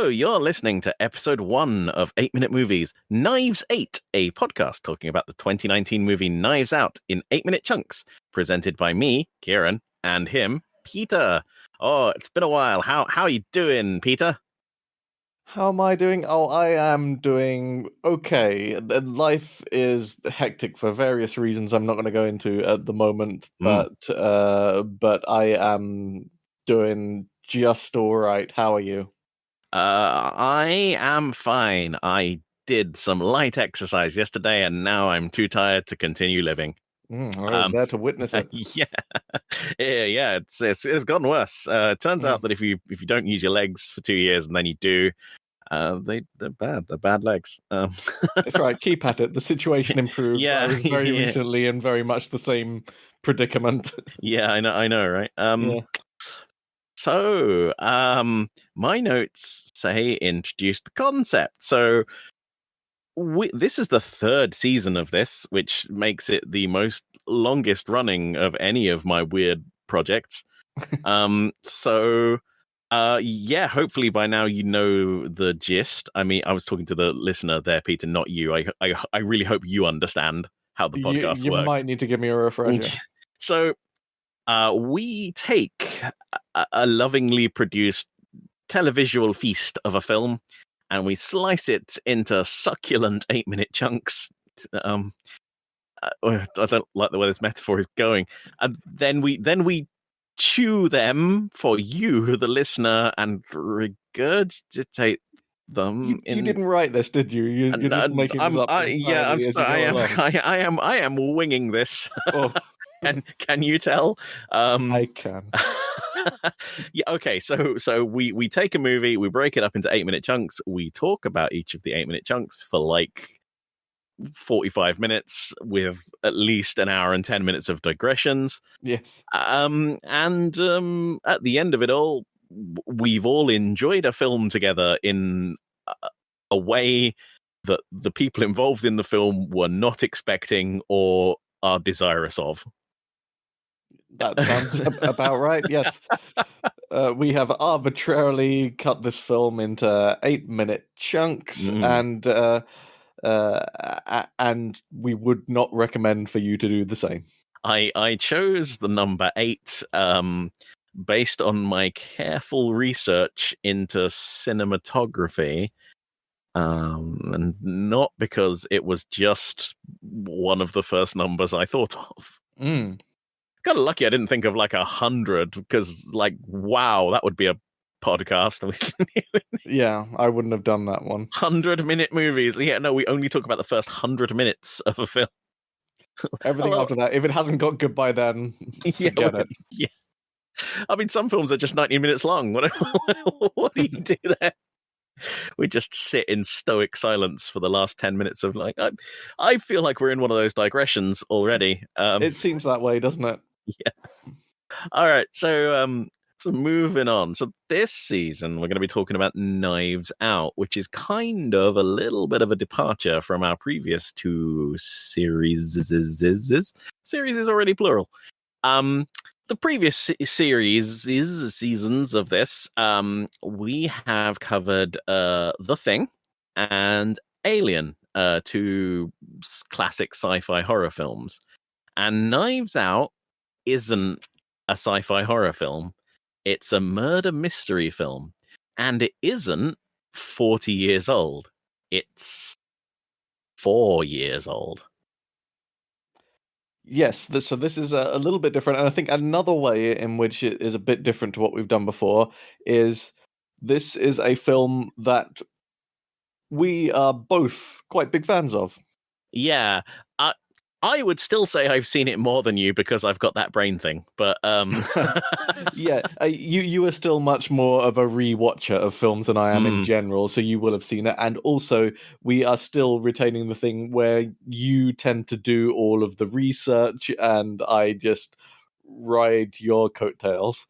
you're listening to episode 1 of 8 Minute Movies, Knives 8, a podcast talking about the 2019 movie Knives Out in 8-minute chunks, presented by me, Kieran, and him, Peter. Oh, it's been a while. How are you doing, Peter? How am I doing? Oh, I am doing okay. Life is hectic for various reasons I'm not going to go into at the moment, but I am doing just all right. How are you? I am fine. I did some light exercise yesterday, and now I'm too tired to continue living. I was there to witness it. Yeah. It's gotten worse. It turns out that if you don't use your legs for 2 years and then you do, they're bad. They're bad legs. That's right. Keep at it. The situation improves. Yeah, I was very recently in very much the same predicament. Yeah, I know, right? Yeah. So, my notes say introduce the concept. So, this is the 3rd season of this, which makes it the most longest running of any of my weird projects. Hopefully by now you know the gist. I mean, I was talking to the listener there, Peter, not you. I really hope you understand how the podcast works. You might need to give me a refresher. So, we take a lovingly produced televisual feast of a film and we slice it into succulent 8-minute chunks. I don't like the way this metaphor is going. And then we chew them for you, the listener, and regurgitate them. You didn't write this, did you? You're just making this up. I'm sorry. I am winging this. Oh. Can you tell? I can. Yeah. Okay. So we take a movie, we break it up into 8-minute chunks. We talk about each of the 8-minute chunks for like 45 minutes, with at least an hour and 10 minutes of digressions. Yes. And at the end of it all, we've all enjoyed a film together in a way that the people involved in the film were not expecting or are desirous of. That sounds about right, yes. We have arbitrarily cut this film into 8-minute chunks, and we would not recommend for you to do the same. I chose the number 8 based on my careful research into cinematography, and not because it was just one of the first numbers I thought of. Kind of lucky I didn't think of like 100, because like, wow, that would be a podcast. Yeah, I wouldn't have done that one. 100-minute movies. Yeah, no, we only talk about the first 100 minutes of a film. Everything after that, if it hasn't got good by then, forget it. Yeah. I mean, some films are just 90 minutes long. What do you do there? We just sit in stoic silence for the last 10 minutes of like, I feel like we're in one of those digressions already. It seems that way, doesn't it? Yeah. All right. So moving on. So this season, we're going to be talking about Knives Out, which is kind of a little bit of a departure from our previous 2 series. Series is already plural. The previous seasons of this, we have covered The Thing and Alien, 2 classic sci-fi horror films. And Knives Out isn't a sci-fi horror film. It's a murder mystery film. And it isn't 40 years old. It's 4 years old. Yes, so this is a little bit different, and I think another way in which it is a bit different to what we've done before is this is a film that we are both quite big fans of. Yeah, I would still say I've seen it more than you because I've got that brain thing, but yeah, you are still much more of a re-watcher of films than I am in general, so you will have seen it. And also, we are still retaining the thing where you tend to do all of the research, and I just ride your coattails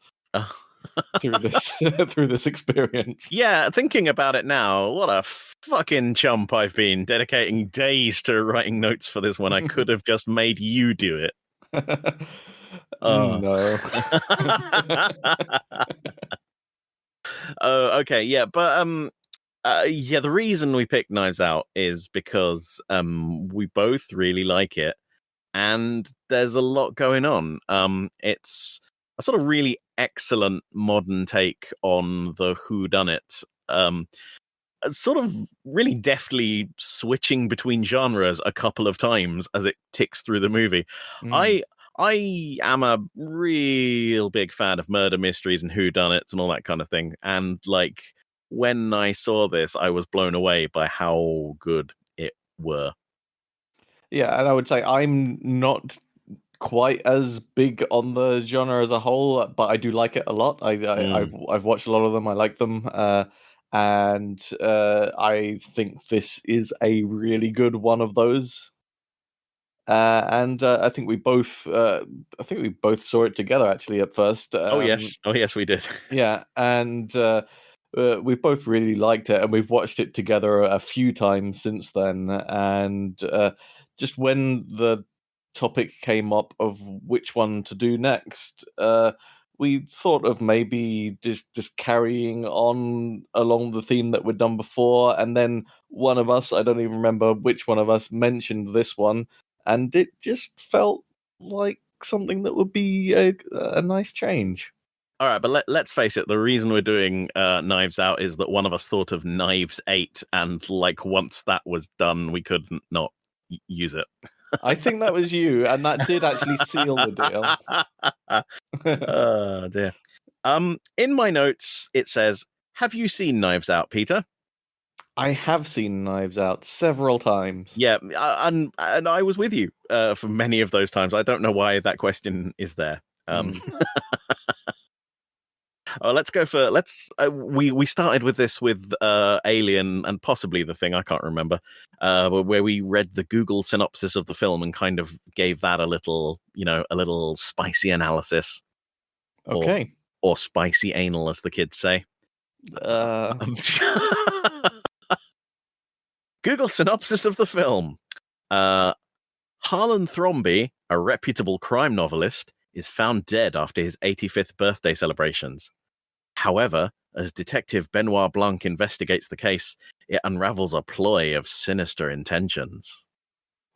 through this experience. Yeah, thinking about it now, what a fucking chump I've been, dedicating days to writing notes for this when I could have just made you do it. No. Oh, okay, yeah, but Yeah, the reason we picked Knives Out is because we both really like it, and there's a lot going on. It's a sort of really excellent modern take on the whodunit. Sort of really deftly switching between genres a couple of times as it ticks through the movie. Mm. I I am a real big fan of murder mysteries and whodunits and all that kind of thing. And like when I saw this, I was blown away by how good it were. Yeah, and I would say I'm not quite as big on the genre as a whole, but I do like it a lot. Mm. I've watched a lot of them. I like them, and I think this is a really good one of those. And I think we both saw it together actually at first. Oh yes, we did. Yeah, and we've both really liked it, and we've watched it together a few times since then. And just when the topic came up of which one to do next, we thought of maybe just carrying on along the theme that we'd done before, and then one of us, I don't even remember which one of us, mentioned this one, and it just felt like something that would be a nice change. All right, but let's face it. The reason we're doing Knives Out is that one of us thought of Knives 8, and like once that was done, we couldn't not use it. I think that was you, and that did actually seal the deal. Oh dear. In my notes, it says, "Have you seen Knives Out, Peter?" I have seen Knives Out several times. Yeah, and I was with you for many of those times. I don't know why that question is there. Mm. Let's go for we started with this with Alien and possibly The Thing. I can't remember where we read the Google synopsis of the film and kind of gave that a little spicy analysis or Okay. or spicy anal, as the kids say. Uh, Google synopsis of the film. Harlan Thrombey, a reputable crime novelist, is found dead after his 85th birthday celebrations. However, as Detective Benoit Blanc investigates the case, it unravels a ploy of sinister intentions.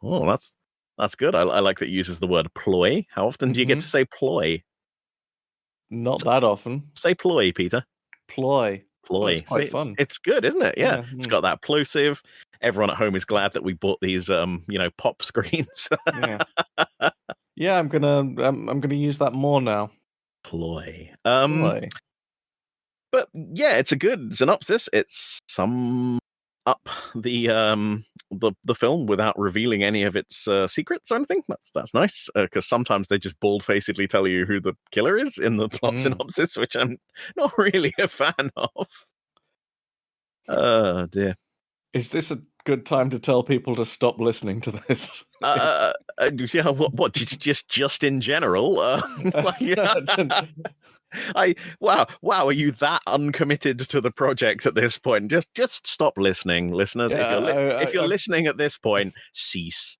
Oh, that's good. I like that it uses the word ploy. How often do you get to say ploy? Not that often. Say ploy, Peter. Ploy. That's Ploy. See, quite fun. it's good, isn't it? Yeah. Yeah. It's got that plosive. Everyone at home is glad that we bought these pop screens. Yeah. Yeah, I'm gonna use that more now. Ploy. Ploy. But yeah, it's a good synopsis. It's sum up the film without revealing any of its secrets or anything. That's nice because sometimes they just bald-facedly tell you who the killer is in the plot synopsis, which I'm not really a fan of. Oh dear. Is this a good time to tell people to stop listening to this? Yeah, what just in general? Wow, are you that uncommitted to the project at this point? Just stop listening, listeners. Yeah, if you're I've listening at this point, cease.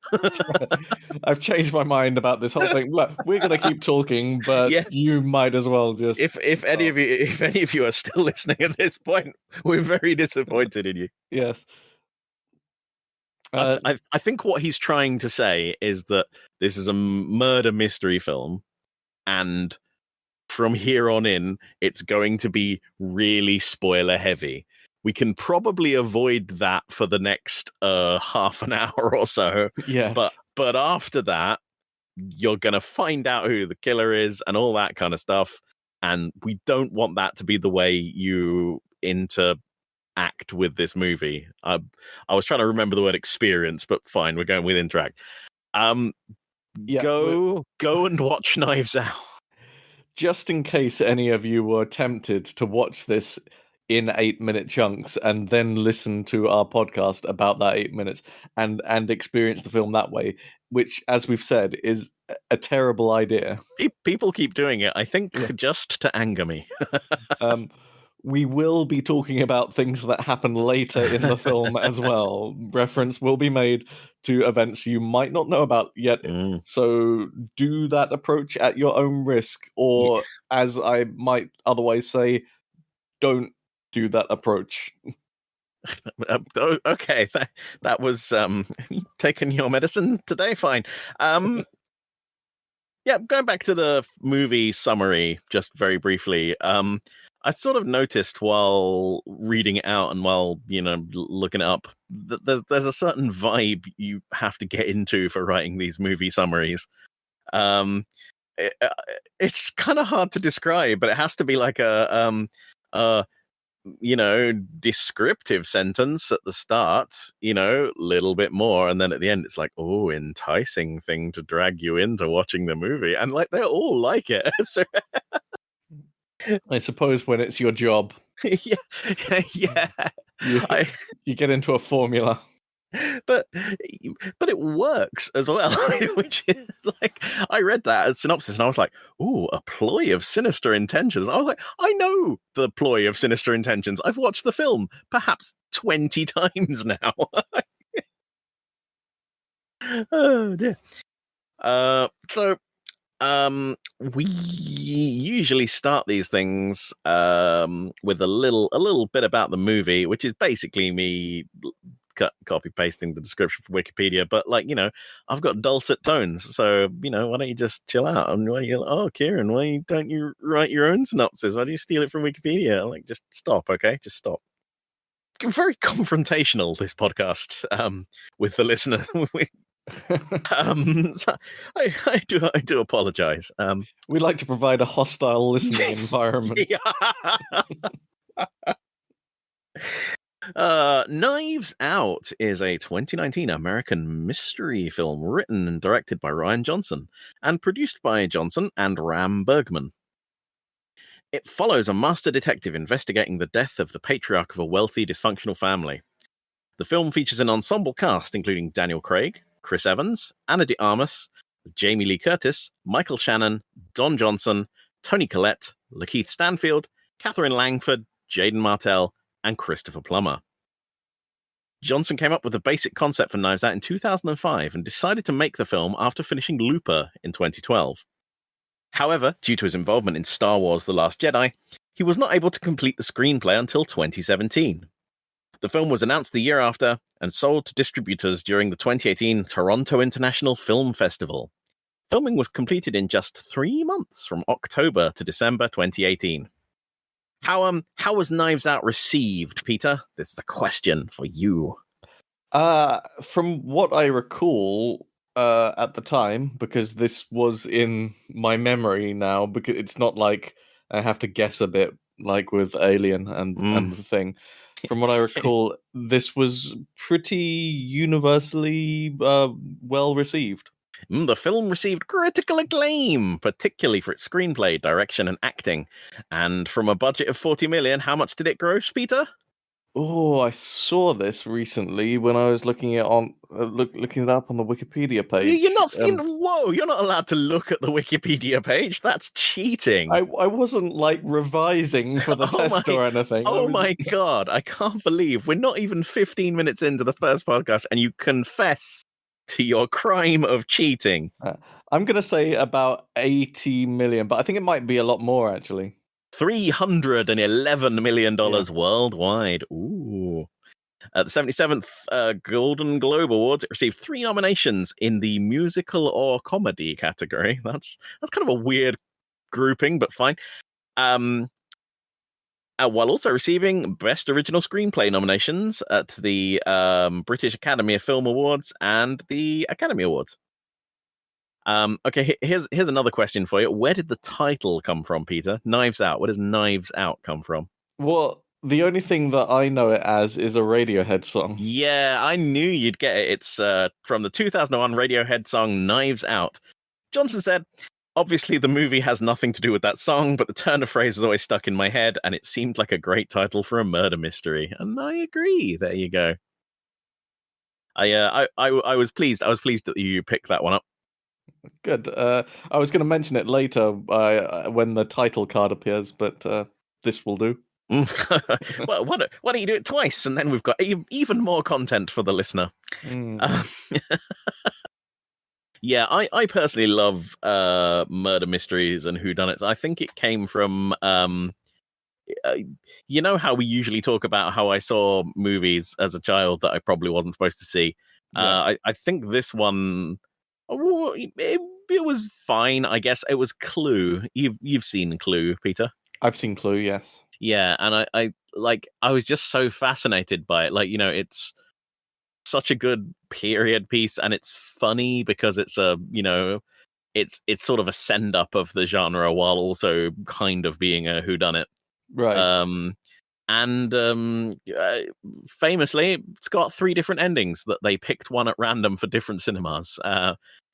I've changed my mind about this whole thing. Look, we're gonna keep talking, but Yeah. you might as well just. If any of you are still listening at this point, we're very disappointed in you. Yes. I think what he's trying to say is that this is a murder mystery film, and from here on in, it's going to be really spoiler heavy. We can probably avoid that for the next half an hour or so. Yes. But after that, you're going to find out who the killer is and all that kind of stuff. And we don't want that to be the way you interact with this movie. I was trying to remember the word experience, but fine, we're going with interact. Go and watch Knives Out. Just in case any of you were tempted to watch this in 8-minute chunks and then listen to our podcast about that 8 minutes and experience the film that way, which, as we've said, is a terrible idea. People keep doing it, I think, just to anger me. We will be talking about things that happen later in the film as well. Reference will be made to events you might not know about yet. So do that approach at your own risk, or as I might otherwise say, don't do that approach. Okay, that was taking your medicine today. Fine. Yeah, going back to the movie summary, just very briefly. I sort of noticed while reading it out and while looking it up that there's a certain vibe you have to get into for writing these movie summaries. Um, it, uh, it's kind of hard to describe, but it has to be like a descriptive sentence at the start, little bit more. And then at the end, it's like, oh, enticing thing to drag you into watching the movie. And like, they're all like it. So, I suppose when it's your job, yeah. you get into a formula. But it works as well, which is like, I read that as synopsis and I was like, ooh, a ploy of sinister intentions. I was like, I know the ploy of sinister intentions. I've watched the film perhaps 20 times now. Oh dear. We usually start these things with a little bit about the movie, which is basically me copy pasting the description from Wikipedia, but I've got dulcet tones, so why don't you just chill out? And Kieran, why don't you write your own synopsis? Why do you steal it from Wikipedia? Like, just stop, okay? Just stop. Very confrontational, this podcast, with the listener. So I do apologize. We like to provide a hostile listening environment. Knives Out is a 2019 American mystery film written and directed by Rian Johnson and produced by Johnson and Ram Bergman. It follows a master detective investigating the death of the patriarch of a wealthy, dysfunctional family. The film features an ensemble cast including Daniel Craig, Chris Evans, Ana de Armas, Jamie Lee Curtis, Michael Shannon, Don Johnson, Toni Collette, Lakeith Stanfield, Catherine Langford, Jaden Martell, and Christopher Plummer. Johnson came up with the basic concept for Knives Out in 2005 and decided to make the film after finishing Looper in 2012. However, due to his involvement in Star Wars The Last Jedi, he was not able to complete the screenplay until 2017. The film was announced the year after and sold to distributors during the 2018 Toronto International Film Festival. Filming was completed in just 3 months, from October to December 2018. How was Knives Out received, Peter? This is a question for you. From what I recall at the time, because this was in my memory now, because it's not like I have to guess a bit like with Alien and the thing. From what I recall, this was pretty universally well received. The film received critical acclaim, particularly for its screenplay, direction, and acting. And from a budget of 40 million, how much did it gross, Peter? Oh, I saw this recently when I was looking it up on the Wikipedia page. You're not seeing. Whoa! You're not allowed to look at the Wikipedia page. That's cheating. I wasn't like revising for the test or anything. My God! I can't believe we're not even 15 minutes into the first podcast, and you confess to your crime of cheating. I'm going to say about 80 million, but I think it might be a lot more, actually. $311 million worldwide. Ooh. At the 77th Golden Globe Awards, it received 3 nominations in the musical or comedy category. That's kind of a weird grouping, but fine. While also receiving Best Original Screenplay nominations at the British Academy of Film Awards and the Academy Awards. Okay, here's another question for you. Where did the title come from, Peter? Knives Out. Where does Knives Out come from? Well, the only thing that I know it as is a Radiohead song. Yeah, I knew you'd get it. It's from the 2001 Radiohead song Knives Out. Johnson said, obviously the movie has nothing to do with that song, but the turn of phrase is always stuck in my head, and it seemed like a great title for a murder mystery. And I agree. There you go. I was pleased. I was pleased that you picked that one up. Good. I was going to mention it later when the title card appears, but this will do. Well, why don't you do it twice, and then we've got even more content for the listener. Yeah, I personally love murder mysteries and whodunits. I think it came from you know how we usually talk about how I saw movies as a child that I probably wasn't supposed to see. I think this one, it was fine. I guess it was Clue. You've seen Clue, Peter? I've seen Clue, yes. Yeah, and I was just so fascinated by it. Like, it's such a good period piece, and it's funny because it's it's sort of a send up of the genre while also kind of being a whodunit. Right. Famously, it's got 3 different endings that they picked one at random for different cinemas.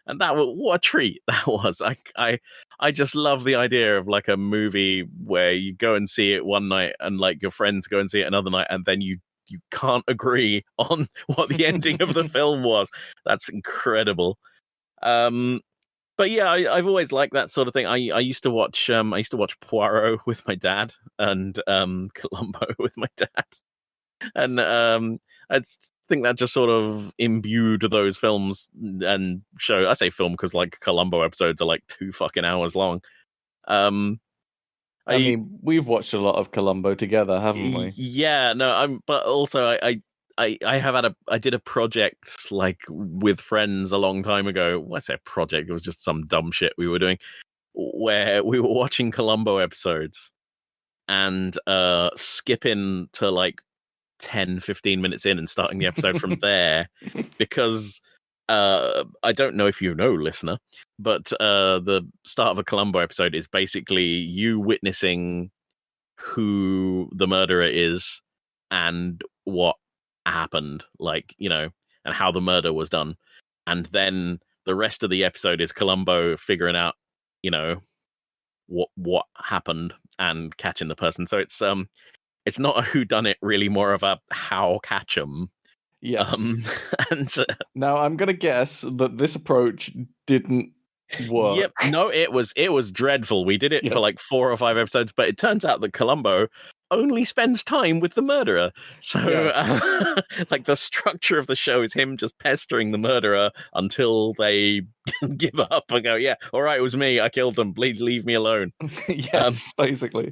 And what a treat that was. I just love the idea of like a movie where you go and see it one night and like your friends go and see it another night, and then you can't agree on what the ending of the film was. That's incredible. But yeah, I've always liked that sort of thing. I used to watch Poirot with my dad and Columbo with my dad, and I think that just sort of imbued those films and show. I say film because like Columbo episodes are like 2 fucking hours long. I mean, we've watched a lot of Columbo together, haven't we? Yeah, no, but also I did a project like with friends a long time ago. Well, I say project, it was just some dumb shit we were doing where we were watching Columbo episodes and skipping to like 10-15 minutes in and starting the episode from there because I don't know if you know, listener, but the start of a Columbo episode is basically you witnessing who the murderer is and what happened, like, and how the murder was done. And then the rest of the episode is Columbo figuring out, what happened and catching the person. So it's not a whodunit, really more of a how catch 'em. Yes. And now I'm gonna guess that this approach didn't work. Yep. No, it was dreadful. We did it for like 4 or 5 episodes, but it turns out that Columbo only spends time with the murderer. So like the structure of the show is him just pestering the murderer until they give up and go, yeah, all right, it was me. I killed them. Please leave me alone. Yes, basically.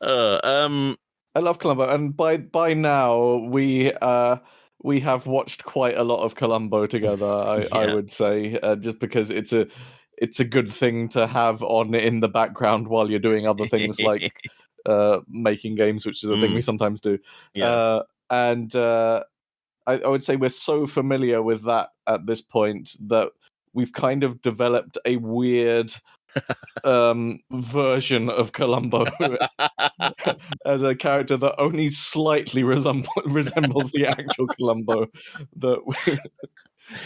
I love Columbo, and by now we have watched quite a lot of Columbo together. I would say, just because it's a good thing to have on in the background while you're doing other things like making games, which is a thing we sometimes do. Yeah. I would say we're so familiar with that at this point that we've kind of developed a weird version of Columbo as a character that only slightly resembles the actual Columbo that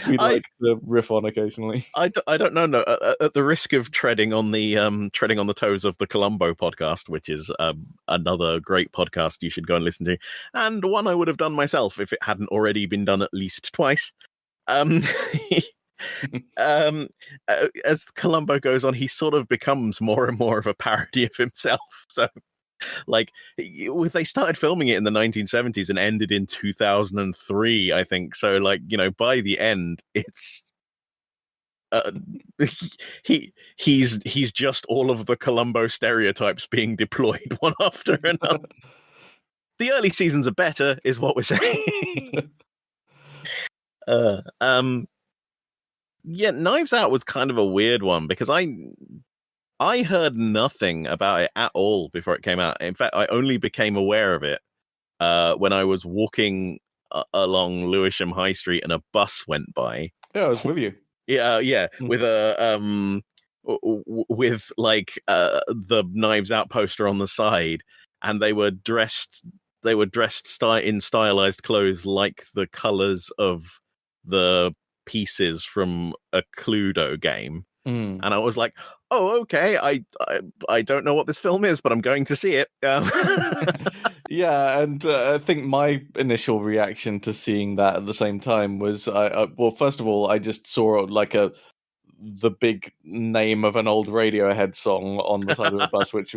we like to riff on occasionally. I don't know. No, at the risk of treading on the toes of the Columbo podcast, which is another great podcast you should go and listen to, and one I would have done myself if it hadn't already been done at least twice. As Columbo goes on, he sort of becomes more and more of a parody of himself. So, like, they started filming it in the 1970s and ended in 2003, I think. So, like, by the end, it's he's just all of the Columbo stereotypes being deployed one after another. The early seasons are better, is what we're saying. Yeah, Knives Out was kind of a weird one because I heard nothing about it at all before it came out. In fact, I only became aware of it when I was walking along Lewisham High Street and a bus went by. Yeah, I was with you. Yeah, with with like the Knives Out poster on the side, and they were dressed in stylized clothes like the colors of the pieces from a Cluedo game. And I was like, oh, okay, I don't know what this film is, but I'm going to see it. Yeah, and I think my initial reaction to seeing that at the same time was, well, first of all, I just saw like the big name of an old Radiohead song on the side of the bus, which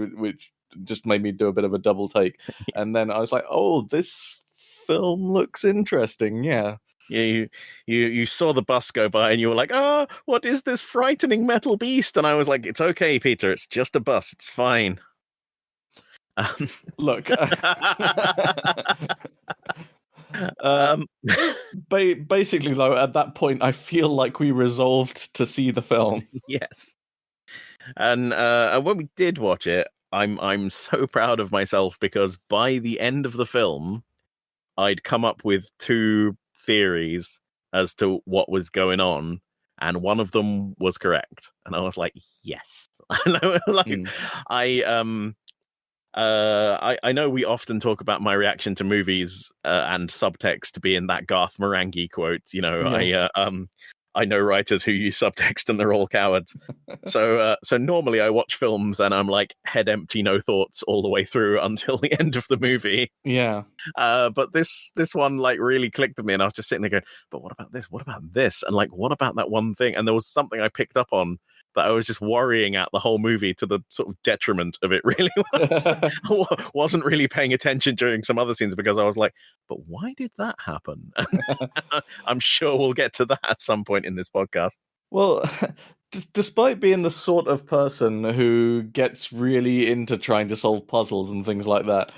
just made me do a bit of a double take. And then I was like, oh, this film looks interesting, yeah. You saw the bus go by and you were like, "Oh, what is this frightening metal beast?" And I was like, "It's okay, Peter. It's just a bus. It's fine." Look, um, basically, though, at that point, I feel like we resolved to see the film. yes. And when we did watch it, I'm so proud of myself because by the end of the film, I'd come up with 2 theories as to what was going on, and one of them was correct. And I was like, yes. And I was like, I know we often talk about my reaction to movies and subtext being that Garth Marenghi quote. You know, Yeah. I know writers who use subtext and they're all cowards. So normally I watch films and I'm like head empty, no thoughts all the way through until the end of the movie. Yeah. But this one like really clicked with me, and I was just sitting there going, "But what about this? What about this? And like, what about that one thing?" And there was something I picked up on that I was just worrying at the whole movie to the sort of detriment of it really was. I wasn't really paying attention during some other scenes because I was like, but why did that happen? I'm sure we'll get to that at some point in this podcast. Well, despite being the sort of person who gets really into trying to solve puzzles and things like that,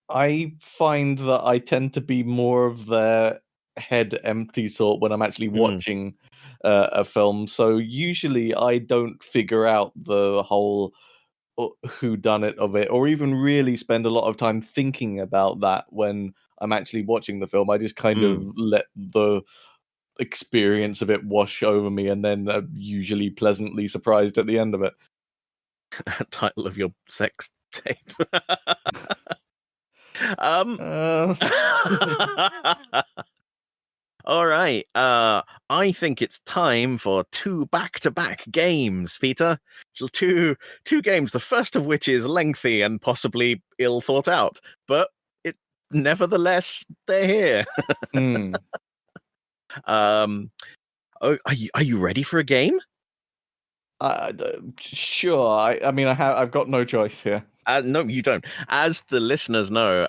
I find that I tend to be more of the head empty sort when I'm actually watching a film. So usually I don't figure out the whole whodunit of it, or even really spend a lot of time thinking about that when I'm actually watching the film. I just kind of let the experience of it wash over me, and then usually pleasantly surprised at the end of it. Title of your sex tape. All right. I think it's time for 2 back-to-back games, Peter. Two games, the first of which is lengthy and possibly ill thought out, but nevertheless they're here. Are you ready for a game? Sure. I mean, I've got no choice here. No, you don't. As the listeners know,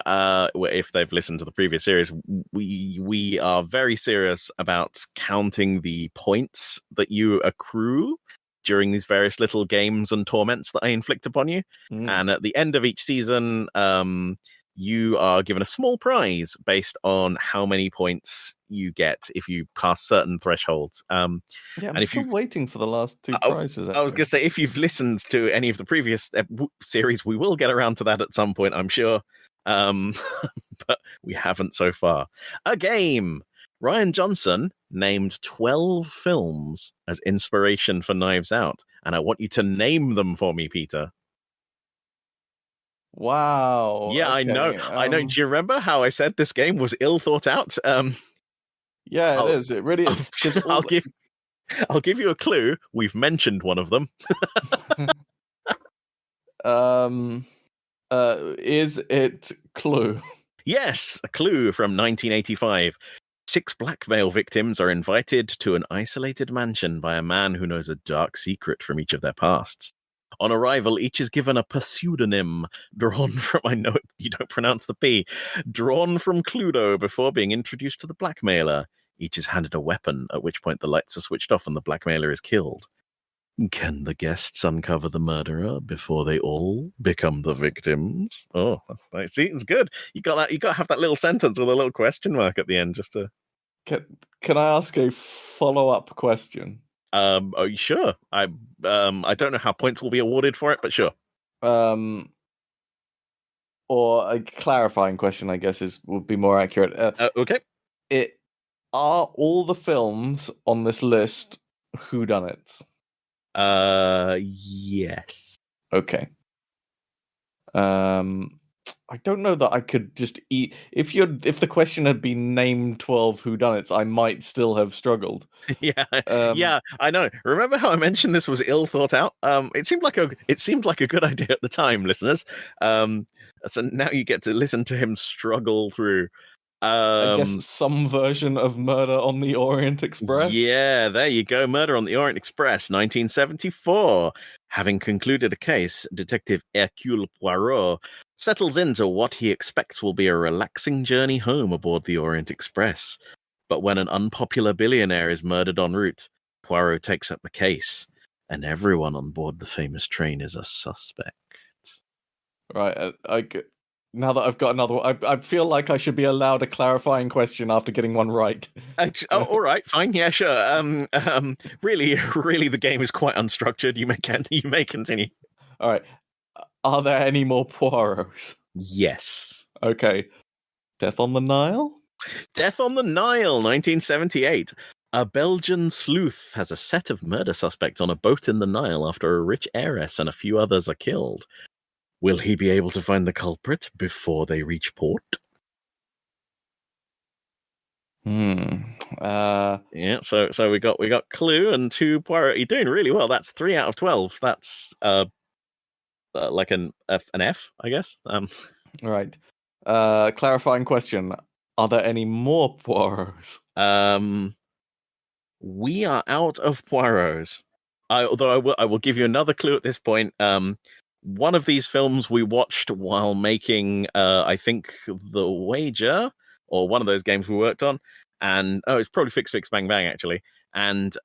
if they've listened to the previous series, we are very serious about counting the points that you accrue during these various little games and torments that I inflict upon you. And at the end of each season, you are given a small prize based on how many points you get if you pass certain thresholds. I'm still waiting for the last 2 prizes. I was going to say, if you've listened to any of the previous series, we will get around to that at some point, I'm sure. But we haven't so far. A game. Ryan Johnson named 12 films as inspiration for Knives Out, and I want you to name them for me, Peter. Wow. Yeah, okay. I know. Do you remember how I said this game was ill thought out? Yeah, it is. It really is. I'll give you a clue. We've mentioned one of them. Is it Clue? Yes, a Clue from 1985. 6 black veil victims are invited to an isolated mansion by a man who knows a dark secret from each of their pasts. On arrival, each is given a pseudonym drawn from, I know you don't pronounce the P, drawn from Cluedo before being introduced to the blackmailer. Each is handed a weapon, at which point the lights are switched off and the blackmailer is killed. Can the guests uncover the murderer before they all become the victims? Oh, that's nice. See, it's good. You got that. You got to have that little sentence with a little question mark at the end, just to. Can I ask a follow-up question? Oh, sure. I don't know how points will be awarded for it, but sure. Or a clarifying question, I guess, would be more accurate. Okay. Are all the films on this list whodunits? Yes. Okay. I don't know that I could just eat. If the question had been name 12 whodunits, I might still have struggled. Yeah, yeah, I know. Remember how I mentioned this was ill thought out? It seemed like a good idea at the time, listeners. So now you get to listen to him struggle through. I guess some version of Murder on the Orient Express. Yeah, there you go. Murder on the Orient Express, 1974. Having concluded a case, Detective Hercule Poirot settles into what he expects will be a relaxing journey home aboard the Orient Express. But when an unpopular billionaire is murdered en route, Poirot takes up the case, and everyone on board the famous train is a suspect. Right. Now that I've got another one, I feel like I should be allowed a clarifying question after getting one right. All right, fine, yeah, sure. Really, the game is quite unstructured. You may continue. All right. Are there any more Poirots? Yes. Okay. Death on the Nile? Death on the Nile, 1978. A Belgian sleuth has a set of murder suspects on a boat in the Nile after a rich heiress and a few others are killed. Will he be able to find the culprit before they reach port? Yeah, so we got Clue and 2 Poirot. You're doing really well. That's 3 out of 12. That's like an F, I guess. Right. Clarifying question. Are there any more Poirots? We are out of Poirots. Although I will give you another clue at this point. One of these films we watched while making, I think, The Wager, or one of those games we worked on. And, it's probably Fix, Fix, Bang, Bang, actually. And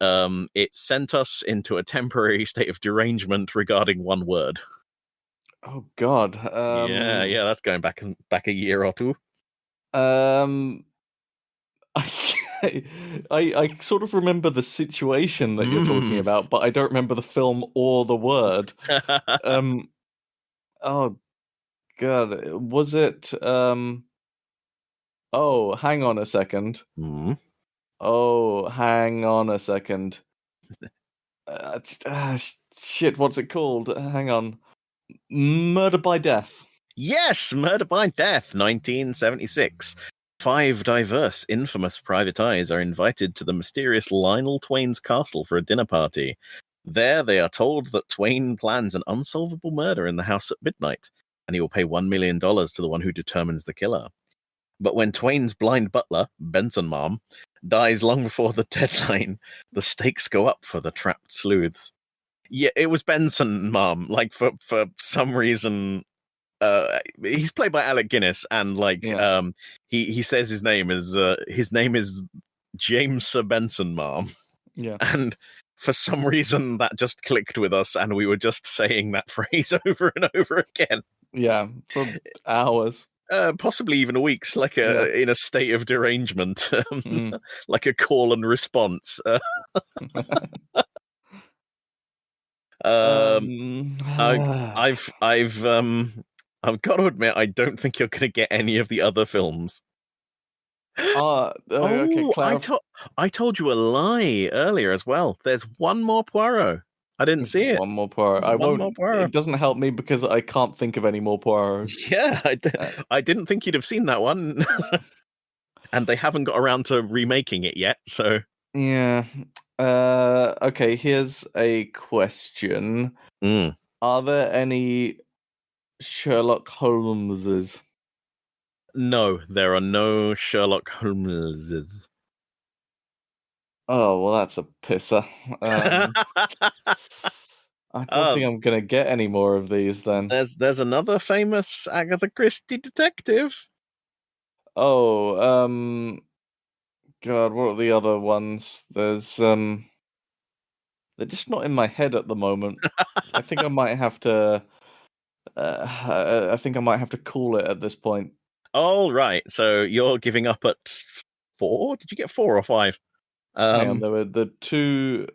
it sent us into a temporary state of derangement regarding one word. Oh, God. Yeah, that's going back a year or two. I sort of remember the situation that you're talking about, but I don't remember the film or the word. Oh God, was it? Oh, hang on a second. Oh, hang on a second. Shit, what's it called? Hang on. Murder by Death. Yes, Murder by Death, 1976. 5 diverse, infamous private eyes are invited to the mysterious Lionel Twain's castle for a dinner party. There, they are told that Twain plans an unsolvable murder in the house at midnight, and he will pay $1 million to the one who determines the killer. But when Twain's blind butler, Benson Mom, dies long before the deadline, the stakes go up for the trapped sleuths. Yeah, it was Benson Mom. Like, for some reason, he's played by Alec Guinness, and he says his name is James Sir Benson Mom. Yeah. And for some reason that just clicked with us, and we were just saying that phrase over and over again. Yeah, for hours. Possibly even weeks, in a state of derangement, like a call and response. I've got to admit, I don't think you're going to get any of the other films. Okay. I told you a lie earlier as well. There's one more Poirot. I didn't see it. One more Poirot. It doesn't help me because I can't think of any more Poirots. Yeah, I didn't think you'd have seen that one. And they haven't got around to remaking it yet, so... Yeah. Okay, here's a question. Are there any Sherlock Holmeses? No, there are no Sherlock Holmeses. Oh, well, that's a pisser. I don't think I'm going to get any more of these, then. There's another famous Agatha Christie detective. Oh, God, what are the other ones? There's, they're just not in my head at the moment. I think I might have to, call it at this point. All right, so you're giving up at 4? Did you get 4 or 5? Hang on, there were the two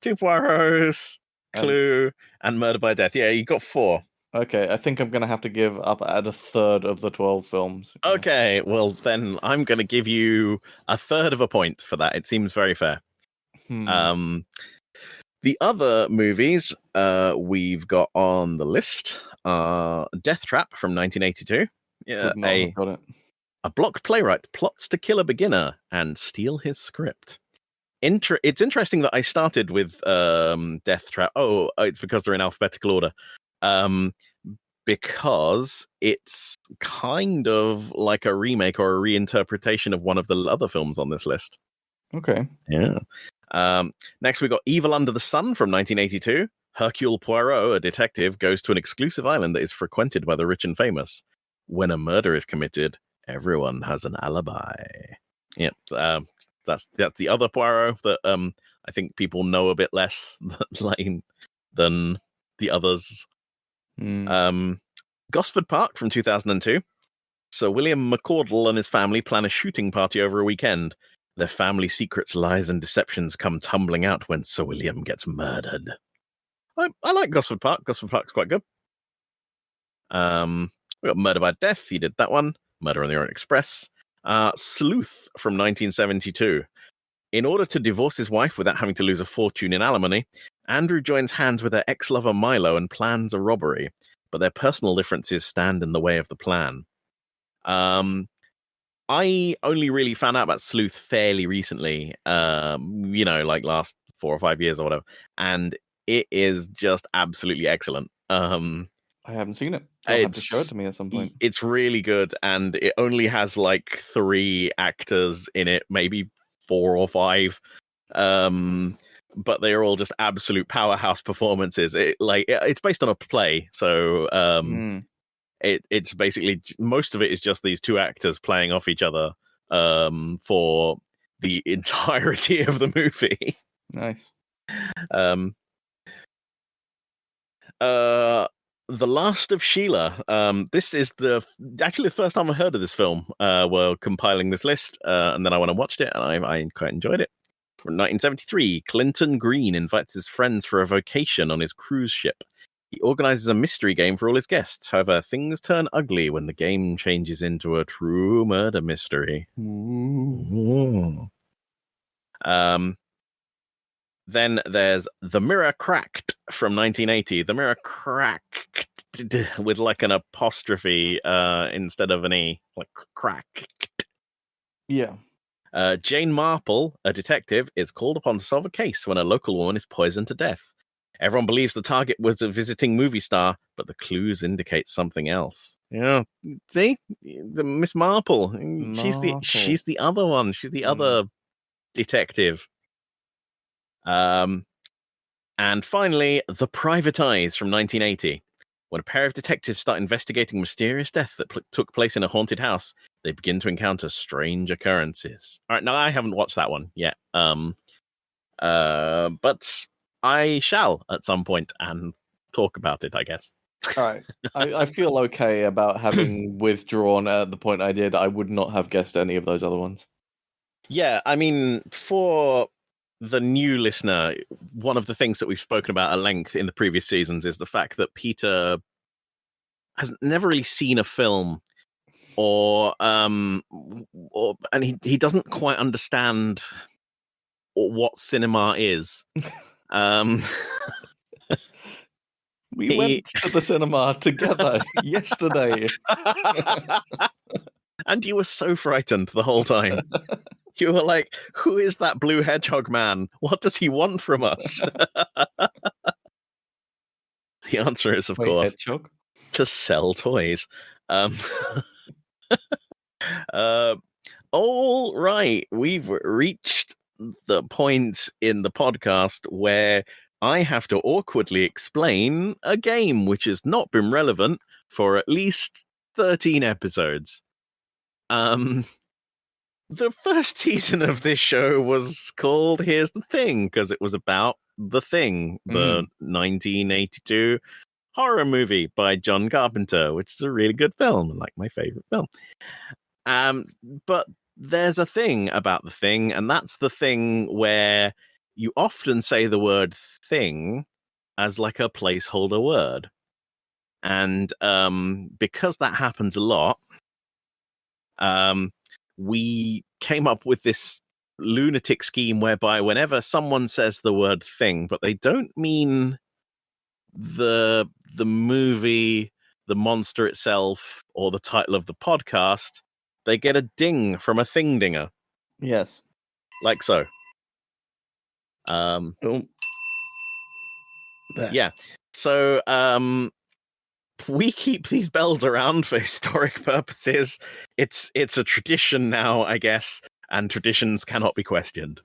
Poirots, Clue, and Murder by Death. Yeah, you got 4. Okay, I think I'm going to have to give up at a third of the 12 films. Okay, well, then I'm going to give you a third of a point for that. It seems very fair. The other movies we've got on the list are Death Trap from 1982. Yeah, got it. A blocked playwright plots to kill a beginner and steal his script. It's interesting that I started with Death Trap. Oh, it's because they're in alphabetical order. Because it's kind of like a remake or a reinterpretation of one of the other films on this list. Okay. Yeah. Next, we got Evil Under the Sun from 1982. Hercule Poirot, a detective, goes to an exclusive island that is frequented by the rich and famous. When a murder is committed, everyone has an alibi. Yep, that's the other Poirot that I think people know a bit less than the others. Gosford Park from 2002. Sir William McCordle and his family plan a shooting party over a weekend. Their family secrets, lies, and deceptions come tumbling out when Sir William gets murdered. I like Gosford Park. Gosford Park's quite good. We got Murder by Death. He did that one. Murder on the Orient Express. Sleuth from 1972. In order to divorce his wife without having to lose a fortune in alimony, Andrew joins hands with her ex-lover Milo and plans a robbery, but their personal differences stand in the way of the plan. I only really found out about Sleuth fairly recently, like last 4 or 5 years or whatever, and it is just absolutely excellent. I haven't seen it. You'll have to show it to me at some point. It's really good, and it only has like 3 actors in it, maybe 4 or 5, but they're all just absolute powerhouse performances. It's based on a play, so it's basically, most of it is just these 2 actors playing off each other for the entirety of the movie. Nice. The Last of Sheila. This is actually the first time I heard of this film. While compiling this list, and then I went and watched it, and I quite enjoyed it. From 1973, Clinton Green invites his friends for a vacation on his cruise ship. He organizes a mystery game for all his guests. However, things turn ugly when the game changes into a true murder mystery. Ooh. Then there's The Mirror Cracked from 1980. The Mirror Cracked with like an apostrophe instead of an E, like cracked. Yeah. Jane Marple, a detective, is called upon to solve a case when a local woman is poisoned to death. Everyone believes the target was a visiting movie star, but the clues indicate something else. Yeah, see, the Miss Marple. She's the other one. She's the other detective. And finally, The Private Eyes from 1980. When a pair of detectives start investigating a mysterious death that took place in a haunted house, they begin to encounter strange occurrences. All right, now I haven't watched that one yet, but I shall at some point and talk about it, I guess. All right. I feel okay about having withdrawn at the point I did. I would not have guessed any of those other ones. Yeah, I mean, for the new listener, one of the things that we've spoken about at length in the previous seasons is the fact that Peter has never really seen a film, and he doesn't quite understand what cinema is. We went to the cinema together yesterday. And you were so frightened the whole time. You were like, who is that blue hedgehog man? What does he want from us? The answer is, of course, hedgehog? To sell toys. All right. We've reached the point in the podcast where I have to awkwardly explain a game which has not been relevant for at least 13 episodes. The first season of this show was called Here's the Thing, because it was about The Thing, the 1982 horror movie by John Carpenter, which is a really good film, like my favorite film. But there's a thing about The Thing, and that's the thing where you often say the word thing as like a placeholder word. And because that happens a lot, we came up with this lunatic scheme whereby whenever someone says the word thing, but they don't mean the movie, the monster itself, or the title of the podcast, they get a ding from a thing dinger. Yes. Like so. Yeah. So we keep these bells around for historic purposes. It's a tradition now, I guess, and traditions cannot be questioned.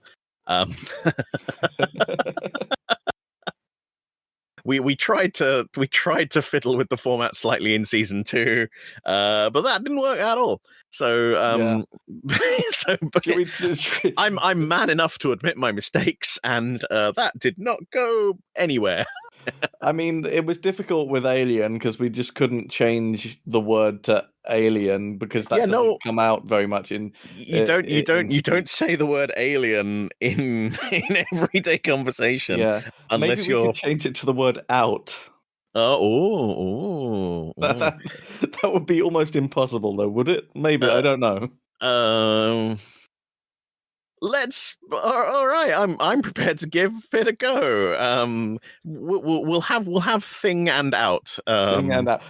we tried to fiddle with the format slightly in season 2, but that didn't work at all. So I'm man enough to admit my mistakes, and that did not go anywhere. I mean, it was difficult with alien because we just couldn't change the word to alien because that doesn't come out very much in. You don't say the word alien in everyday conversation. Yeah, unless maybe we could change it to the word out. That would be almost impossible, though, would it? Maybe, I don't know. All right. I'm prepared to give it a go. We'll have thing and out. Thing and out.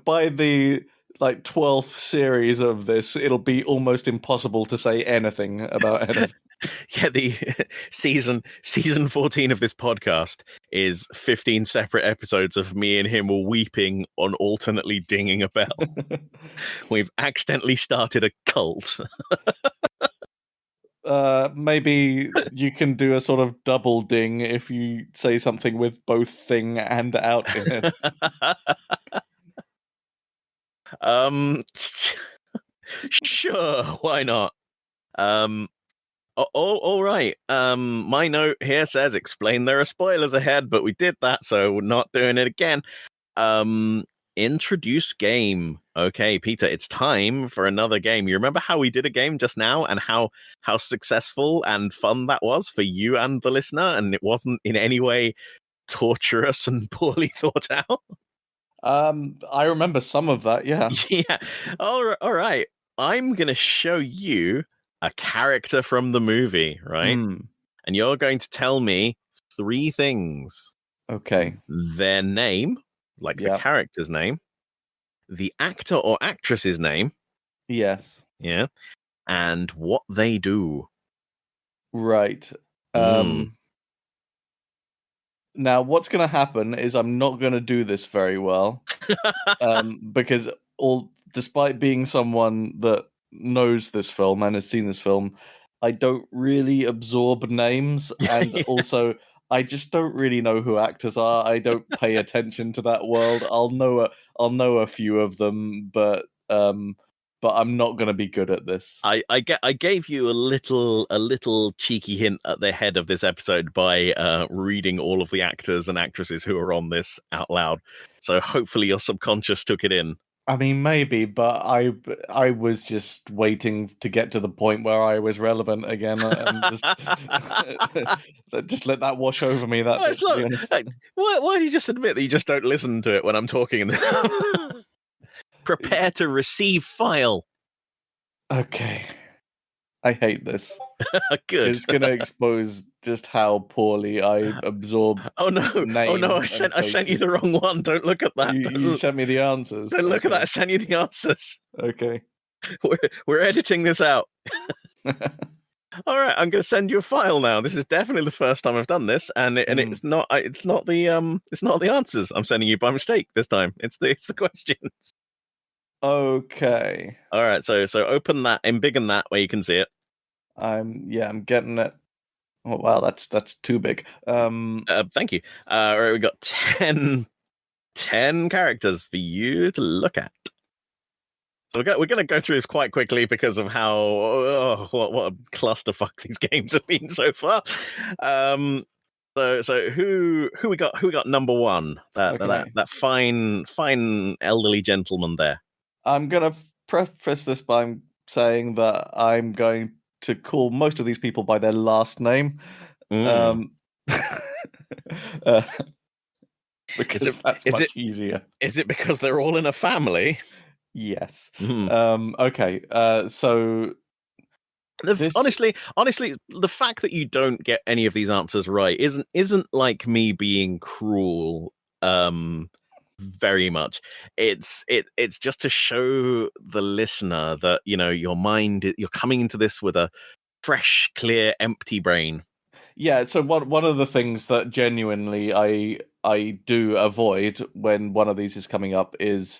By the 12th series of this, it'll be almost impossible to say anything about anything. Yeah, the season 14 of this podcast is 15 separate episodes of me and him weeping on alternately dinging a bell. We've accidentally started a cult. Maybe you can do a sort of double ding if you say something with both thing and out in it. Sure, why not? All right. My note here says explain there are spoilers ahead, but we did that, so we're not doing it again. Introduce game. Okay, Peter, it's time for another game. You remember how we did a game just now and how successful and fun that was for you and the listener, and it wasn't in any way torturous and poorly thought out? I remember some of that, yeah. Yeah. All right. I'm going to show you a character from the movie, right? And you're going to tell me 3 things. Okay. Their name, like the character's name, the actor or actress's name. Yes. Yeah. And what they do. Right. Now, what's going to happen is I'm not going to do this very well, because despite being someone that knows this film and has seen this film, I don't really absorb names, and also I just don't really know who actors are. I don't pay attention to that world. I'll know a few of them, but I'm not going to be good at this. I gave you a little cheeky hint at the head of this episode by reading all of the actors and actresses who are on this out loud. So hopefully your subconscious took it in. I mean, maybe, but I was just waiting to get to the point where I was relevant again, and just let that wash over me. That bit, to be honest. Why do you just admit that you just don't listen to it when I'm talking? Prepare to receive file. Okay. I hate this. Good. It's going to expose just how poorly I absorb. Oh no! I sent you the wrong one. Don't look at that. You sent me the answers. Don't look at that. I sent you the answers. Okay. We're editing this out. All right, I'm going to send you a file now. This is definitely the first time I've done this, and it's not the answers I'm sending you by mistake this time. It's the questions. Okay. All right, so open that, embiggen that where you can see it. I'm getting it. Oh wow, that's too big. Thank you. All right, we got 10 characters for you to look at. So we're going to go through this quite quickly because of how what a clusterfuck these games have been so far. So who we got number 1? That fine elderly gentleman there. I'm going to preface this by saying that I'm going to call most of these people by their last name. Because that's much easier. Is it because they're all in a family? Yes. Okay. So honestly, the fact that you don't get any of these answers right isn't like me being cruel. Very much. It's just to show the listener that your mind, you're coming into this with a fresh, clear, empty brain. Yeah. So one of the things that genuinely I do avoid when one of these is coming up is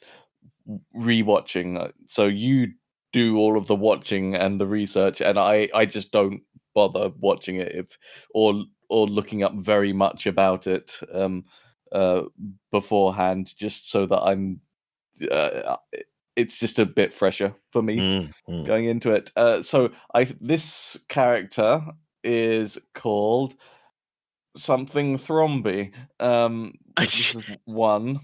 rewatching. So you do all of the watching and the research, and I just don't bother watching it or looking up very much about it. beforehand, just so that I'm. It's just a bit fresher for me going into it. So this character is called something Thromby. This is one.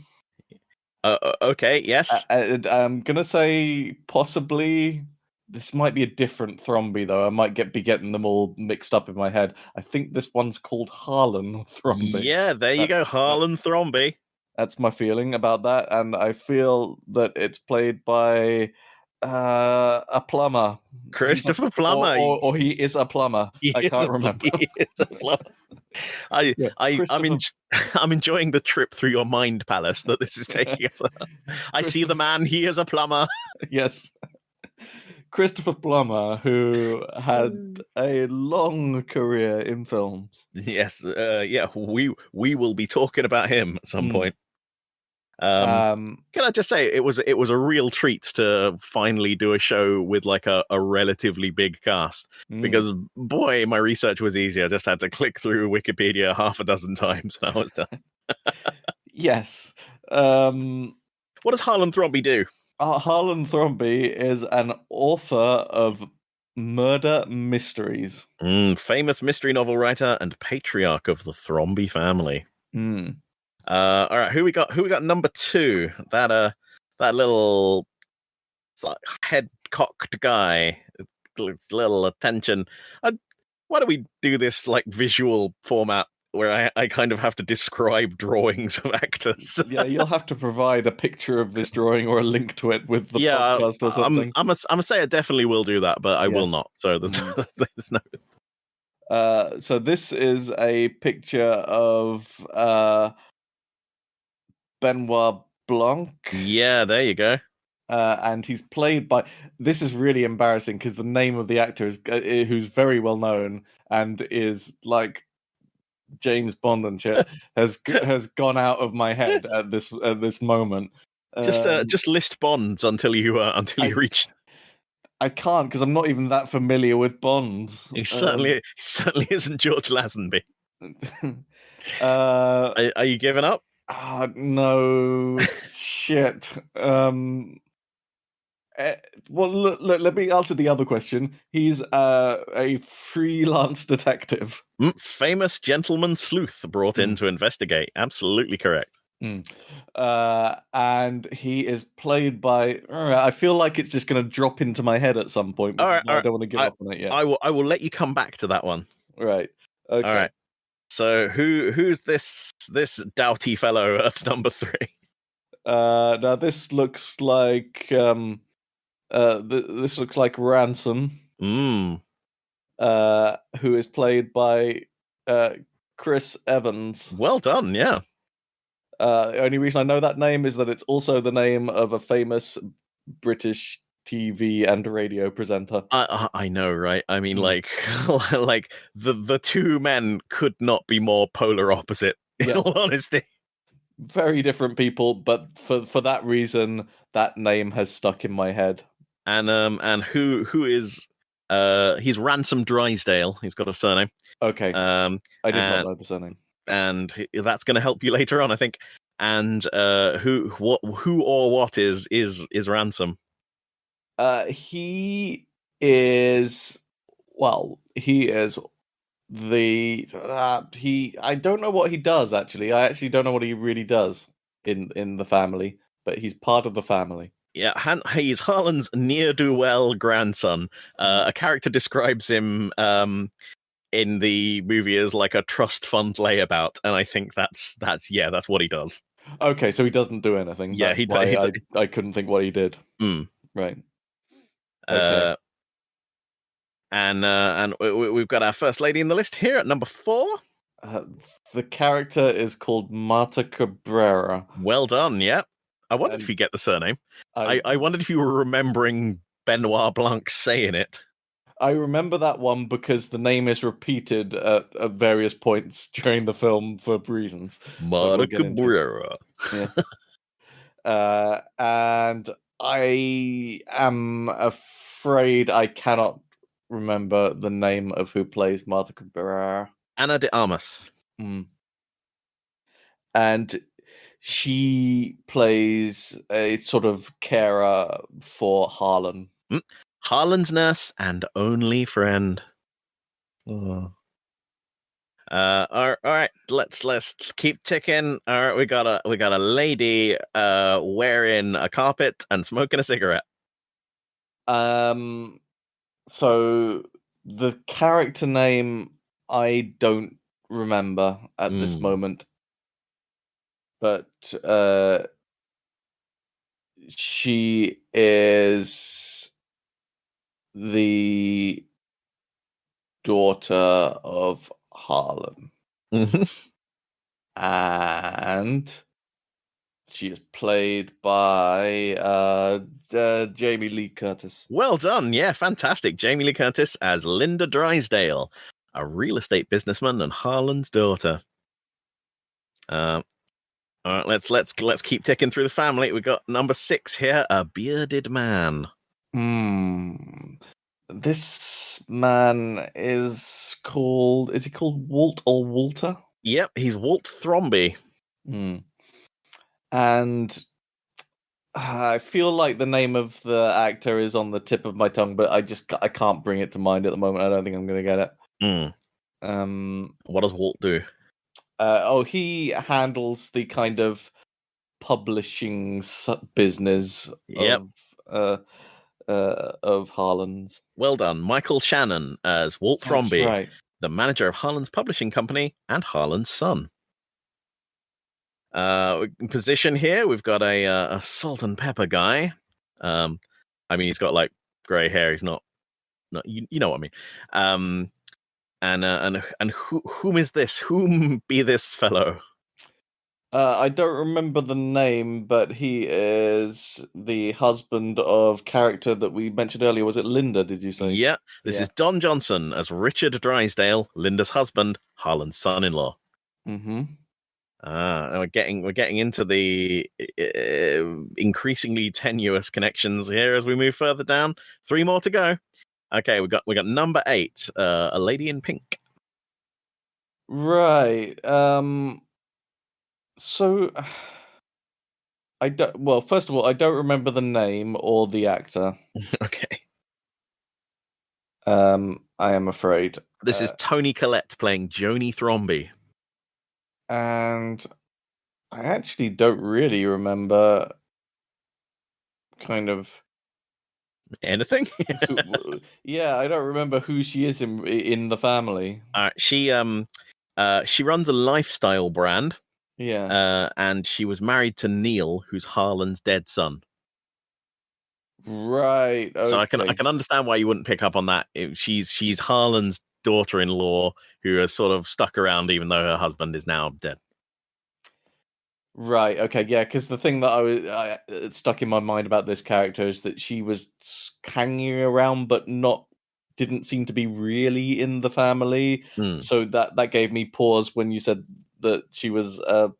Okay, yes. I'm gonna say possibly this might be a different Thromby though. I might be getting them all mixed up in my head. I think this one's called Harlan Thromby. Yeah, there you go, Harlan Thromby. That's my feeling about that, and I feel that it's played by a plumber, Christopher Plummer. or he is a plumber. I can't remember. He is a plumber. I'm enjoying the trip through your mind palace that this is taking us on. I see the man. He is a plumber. Yes. Christopher Plummer, who had a long career in films. Yes, yeah, we will be talking about him at some point. Can I just say it was a real treat to finally do a show with like a relatively big cast, because boy, my research was easy. I just had to click through Wikipedia half a dozen times and I was done. Yes. What does Harlan Thromby do? Harlan Thromby is an author of murder mysteries. Famous mystery novel writer and patriarch of the Thromby family. All right, who we got number 2? That little head cocked guy. Little attention. Why do we do this like visual format where I kind of have to describe drawings of actors? Yeah, you'll have to provide a picture of this drawing or a link to it with the podcast or something. I'm gonna say I definitely will do that, but I will not. So there's no. So this is a picture of Benoit Blanc. Yeah, there you go. And he's played by. This is really embarrassing because the name of the actor is who's very well known and is like James Bond and shit has gone out of my head at this moment. Just list Bonds until you reach. I can't because I'm not even that familiar with Bonds. He certainly isn't George Lazenby. Are you giving up? No, shit. Well, look, let me answer the other question. He's a freelance detective. Famous gentleman sleuth brought in to investigate. Absolutely correct. And he is played by. I feel like it's just going to drop into my head at some point. I don't want to give up on it yet. I will let you come back to that one. Right. Okay. All right. So who's this doughty fellow at number 3? Now this looks like this looks like Ransom. Who is played by Chris Evans. Well done, yeah. The only reason I know that name is that it's also the name of a famous British TV and radio presenter. I know, right? I mean, like the two men could not be more polar opposite. In all honesty, very different people, but for that reason, that name has stuck in my head. And who is he's Ransom Drysdale. He's got a surname. Okay. I did not know the surname, and that's going to help you later on, I think. And who or what is Ransom? He is the I don't know what he does actually. I actually don't know what he really does in the family, but he's part of the family. Yeah, he's Harlan's ne'er-do-well grandson. A character describes him in the movie as like a trust fund layabout, and I think that's what he does. Okay, so he doesn't do anything. Yeah, that's I couldn't think what he did. Right. Okay. And we've got our first lady in the list here at number 4. The character is called Marta Cabrera. Well done, yeah. I wondered if you get the surname. I wondered if you were remembering Benoit Blanc saying it. I remember that one because the name is repeated at various points during the film for reasons. Marta Cabrera. Yeah. And I am afraid I cannot remember the name of who plays Marta Cabrera. Ana de Armas. and she plays a sort of carer for Harlan. Harlan's nurse and only friend. Oh. All right. Let's keep ticking. All right, we got a lady wearing a carpet and smoking a cigarette. So the character name I don't remember at this moment, but she is the daughter of Harlan. And she is played by Jamie Lee Curtis. Well done. Yeah, fantastic. Jamie Lee Curtis as Linda Drysdale, a real estate businessman and Harlan's daughter. All right, let's keep ticking through the family. We got number 6 here, a bearded man. This man is he called Walt or Walter? Yep, he's Walt Thromby. And I feel like the name of the actor is on the tip of my tongue, but I can't bring it to mind at the moment. I don't think I'm going to get it. What does Walt do? He handles the kind of publishing business of Harlan's. Well done. Michael Shannon as Walt Thromby, That's right. the manager of Harlan's publishing company and Harlan's son. Position here, we've got a salt and pepper guy. I mean, he's got like grey hair. He's not you know what I mean. And whom is this? Whom be this fellow? I don't remember the name, but he is the husband of character that we mentioned earlier. Was it Linda, did you say? Yeah, this is Don Johnson as Richard Drysdale, Linda's husband, Harlan's son-in-law. We're getting into the increasingly tenuous connections here as we move further down. 3 more to go. Okay, we got number 8, a lady in pink. Right. So I don't. Well, first of all, I don't remember the name or the actor. Okay. I am afraid. This is Toni Collette playing Joni Thromby. And I actually don't really remember kind of anything. I don't remember who she is in the family. She runs a lifestyle brand. Yeah. And she was married to Neil, who's Harlan's dead son. Right. Okay. So I can understand why you wouldn't pick up on that. She's Harlan's daughter-in-law who has sort of stuck around even though her husband is now dead. Right. Okay. Yeah. Because the thing that I stuck in my mind about this character is that she was hanging around, but didn't seem to be really in the family. So that gave me pause when you said that she was a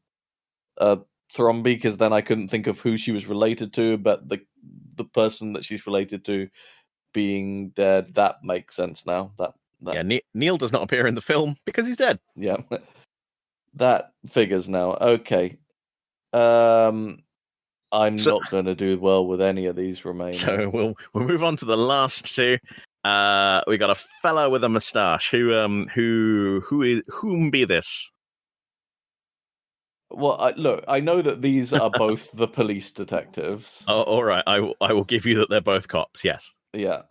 Thromby, because then I couldn't think of who she was related to, but the person that she's related to being dead, that makes sense now. Yeah, Neil does not appear in the film because he's dead. Yeah, that figures now. Okay. I'm not going to do well with any of these remaining. So we'll move on to the last 2. We got a fellow with a moustache. Whom be this? Well, look, I know that these are both the police detectives. Oh, all right. I will give you that they're both cops. Yes. Yeah.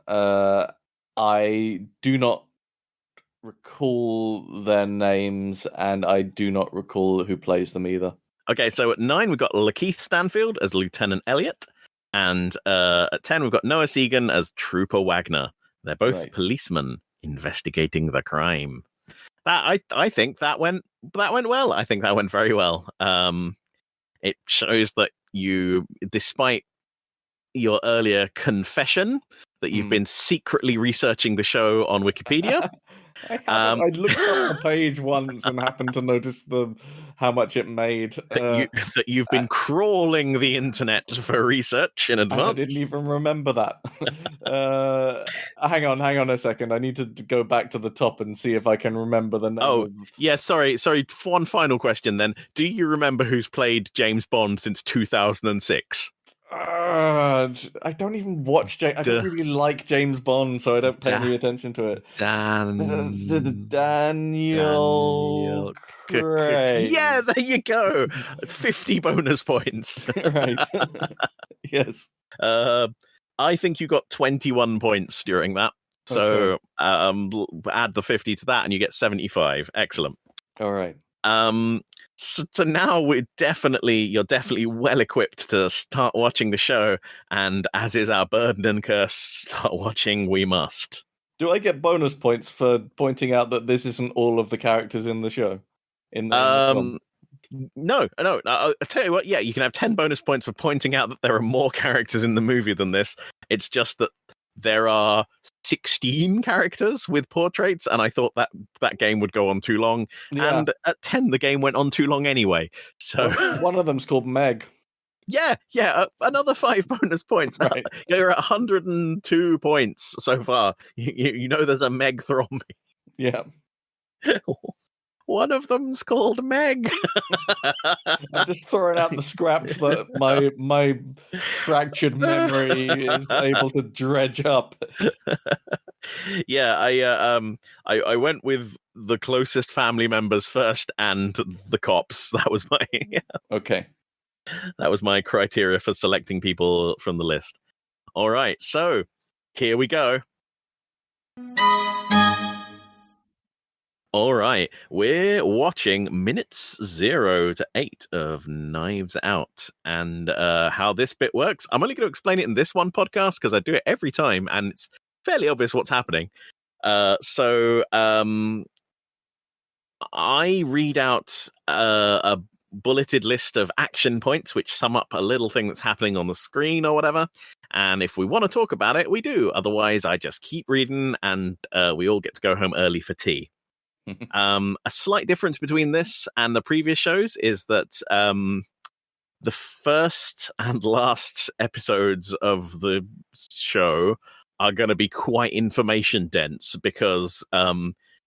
I do not recall their names, and I do not recall who plays them either. Okay, so at 9 we've got Lakeith Stanfield as Lieutenant Elliot, and at 10 we've got Noah Segan as Trooper Wagner. They're both policemen investigating the crime. I think that went well. I think that went very well. It shows that you, despite your earlier confession that you've been secretly researching the show on Wikipedia, I haven't. I looked up the page once and happened to notice how much it made. That you've been crawling the internet for research in advance. I didn't even remember that. Hang on a second. I need to go back to the top and see if I can remember the name. Oh, yeah, sorry. One final question then. Do you remember who's played James Bond since 2006? I don't even watch I don't really like James Bond, so I don't pay any attention to it. Daniel Craig. Yeah, there you go. 50 bonus points. Right. Yes. I think you got 21 points during that. So add the 50 to that and you get 75. Excellent. All right. So now you're definitely well equipped to start watching the show, and as is our burden and curse, start watching we must. Do I get bonus points for pointing out that this isn't all of the characters in the show? In the film? No. I'll tell you what, yeah, you can have 10 bonus points for pointing out that there are more characters in the movie than this. It's just that there are 16 characters with portraits, and I thought that game would go on too long. Yeah. And at 10, the game went on too long anyway. So one of them's called Meg. Yeah, another 5 bonus points. Right. You're at 102 points so far. You know there's a Meg Thromby. Yeah. One of them's called Meg. I'm just throwing out the scraps that my fractured memory is able to dredge up. Yeah, I went with the closest family members first and the cops. That was my Okay. That was my criteria for selecting people from the list. All right, so here we go. All right, we're watching minutes 0 to 8 of Knives Out. And how this bit works, I'm only going to explain it in this one podcast because I do it every time and it's fairly obvious what's happening. So I read out a bulleted list of action points which sum up a little thing that's happening on the screen or whatever. And if we want to talk about it, we do. Otherwise, I just keep reading and we all get to go home early for tea. A slight difference between this and the previous shows is that the first and last episodes of the show are going to be quite information dense because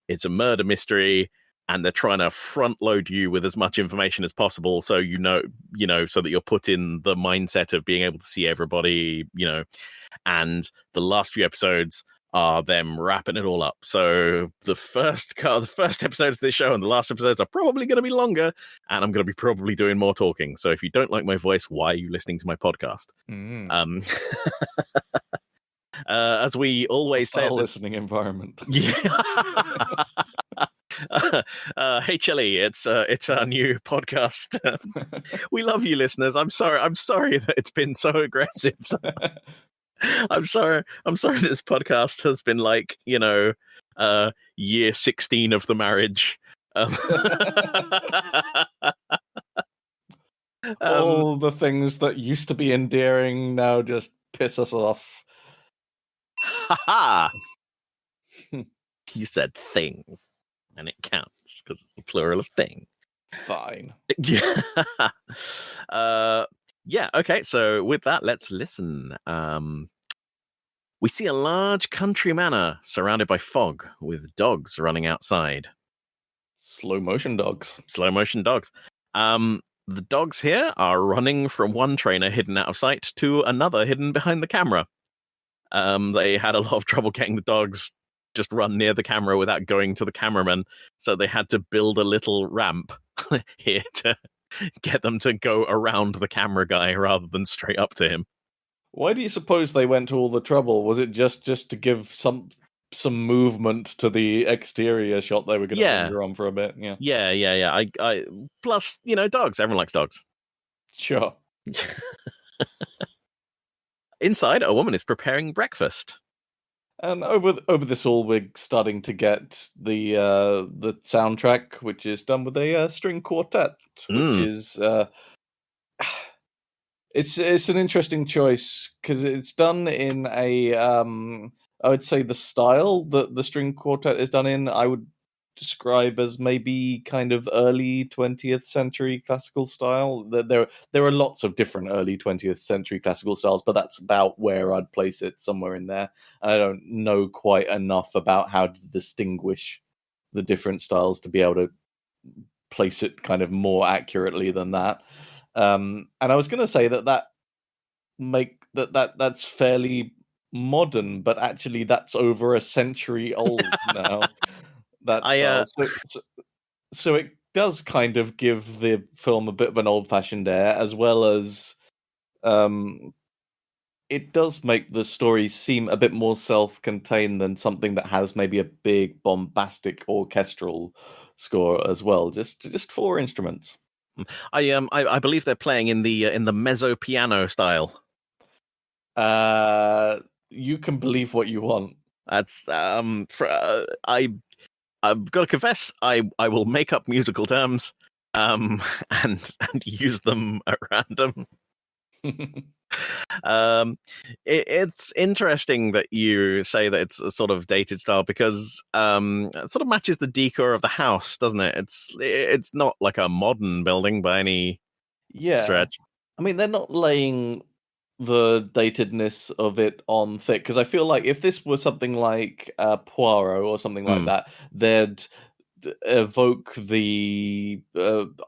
it's a murder mystery and they're trying to front load you with as much information as possible so so that you're put in the mindset of being able to see everybody, and the last few episodes are them wrapping it all up. So the first episodes of this show and the last episodes are probably going to be longer, and I'm going to be probably doing more talking. So if you don't like my voice, why are you listening to my podcast? As we always say, listening environment. Yeah. Hey Chelly, it's our new podcast. We love you, listeners. I'm sorry that it's been so aggressive. I'm sorry this podcast has been like, year 16 of the marriage. All the things that used to be endearing now just piss us off. Ha! You said things, and it counts because it's the plural of thing. Fine. Yeah, okay, so with that, let's listen. We see a large country manor surrounded by fog with dogs running outside. Slow motion dogs. The dogs here are running from one trainer hidden out of sight to another hidden behind the camera. They had a lot of trouble getting the dogs just run near the camera without going to the cameraman, so they had to build a little ramp here to get them to go around the camera guy rather than straight up to him. Why do you suppose they went to all the trouble? Was it just to give some movement to the exterior shot they were going to linger on for a bit? Yeah. I plus, dogs. Everyone likes dogs. Sure. Inside, a woman is preparing breakfast. And over this all, we're starting to get the soundtrack, which is done with a string quartet, which is it's an interesting choice because it's done in a I would say the style that the string quartet is done in, I would describe as maybe kind of early 20th century classical style. There are lots of different early 20th century classical styles, but that's about where I'd place it, somewhere in there. I don't know quite enough about how to distinguish the different styles to be able to place it kind of more accurately than that. And I was going to say that's fairly modern, but actually that's over a century old now. That I style, so it does kind of give the film a bit of an old-fashioned air, as well as it does make the story seem a bit more self-contained than something that has maybe a big bombastic orchestral score as well. Just four instruments. I believe they're playing in the mezzo piano style. You can believe what you want. That's I've got to confess, I will make up musical terms, and use them at random. It's interesting that you say that it's a sort of dated style, because it sort of matches the decor of the house, doesn't it? It's not like a modern building by any stretch. I mean, they're not laying the datedness of it on thick, because I feel like if this were something like Poirot or something like that, they'd evoke the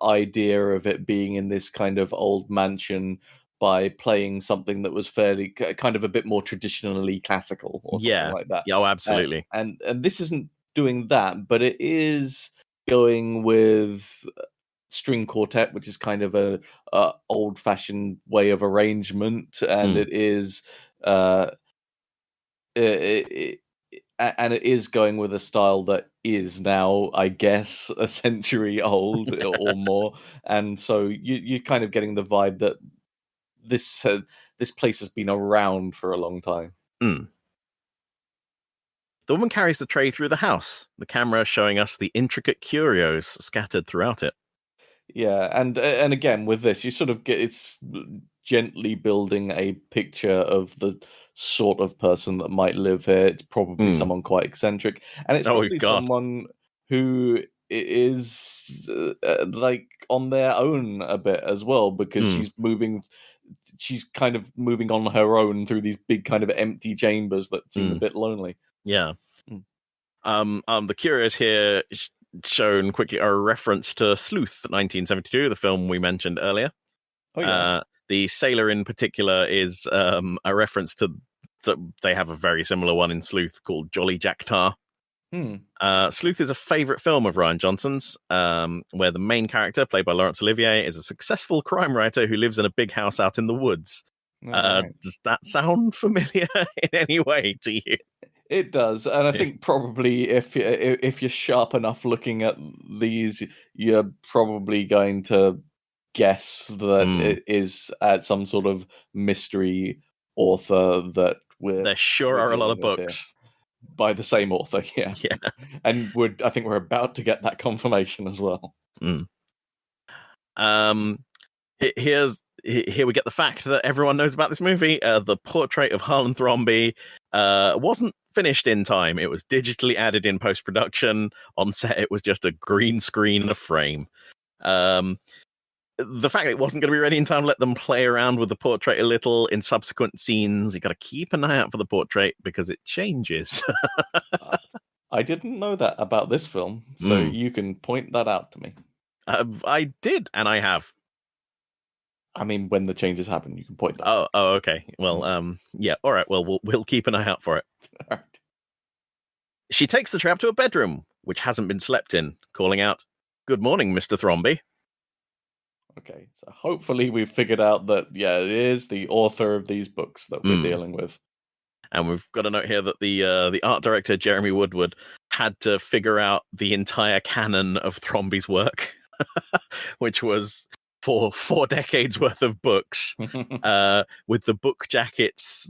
idea of it being in this kind of old mansion by playing something that was fairly kind of a bit more traditionally classical or something like that. Yeah, oh, absolutely. And this isn't doing that, but it is going with string quartet, which is kind of a old-fashioned way of arrangement, and it is and it is going with a style that is now, I guess, a century old or more, and so you're kind of getting the vibe that this place has been around for a long time. The woman carries the tray through the house, the camera showing us the intricate curios scattered throughout it. Yeah, and again with this, you sort of get it's gently building a picture of the sort of person that might live here. It's probably someone quite eccentric, and it's probably someone who is like on their own a bit as well, because she's kind of moving on her own through these big kind of empty chambers that seem a bit lonely. Yeah. The curios here shown quickly are a reference to Sleuth, 1972, the film we mentioned earlier. Oh yeah. The sailor in particular is a reference to they have a very similar one in Sleuth called Jolly Jack Tar. Sleuth is a favourite film of Rian Johnson's, where the main character, played by Laurence Olivier, is a successful crime writer who lives in a big house out in the woods. Right. Does that sound familiar in any way to you? It does, and I think probably if you're sharp enough looking at these, you're probably going to guess that it is some sort of mystery author that there sure are a lot of books by the same author. Yeah, and I think we're about to get that confirmation as well. Here we get the fact that everyone knows about this movie. The portrait of Harlan Thrombey wasn't finished in time. It was digitally added in post-production. On set, it was just a green screen and a frame. The fact that it wasn't going to be ready in time let them play around with the portrait a little in subsequent scenes. You got to keep an eye out for the portrait because it changes. I didn't know that about this film, so you can point that out to me. I did, and I have. I mean, when the changes happen, you can point that out. Oh, okay. Well, yeah. All right. Well, we'll keep an eye out for it. All right. She takes the tray up to a bedroom, which hasn't been slept in, calling out, "Good morning, Mr. Thrombey." Okay, so hopefully we've figured out that, it is the author of these books that we're dealing with. And we've got a note here that the art director, Jeremy Woodward, had to figure out the entire canon of Thrombey's work, which was for 4 decades worth of books, with the book jackets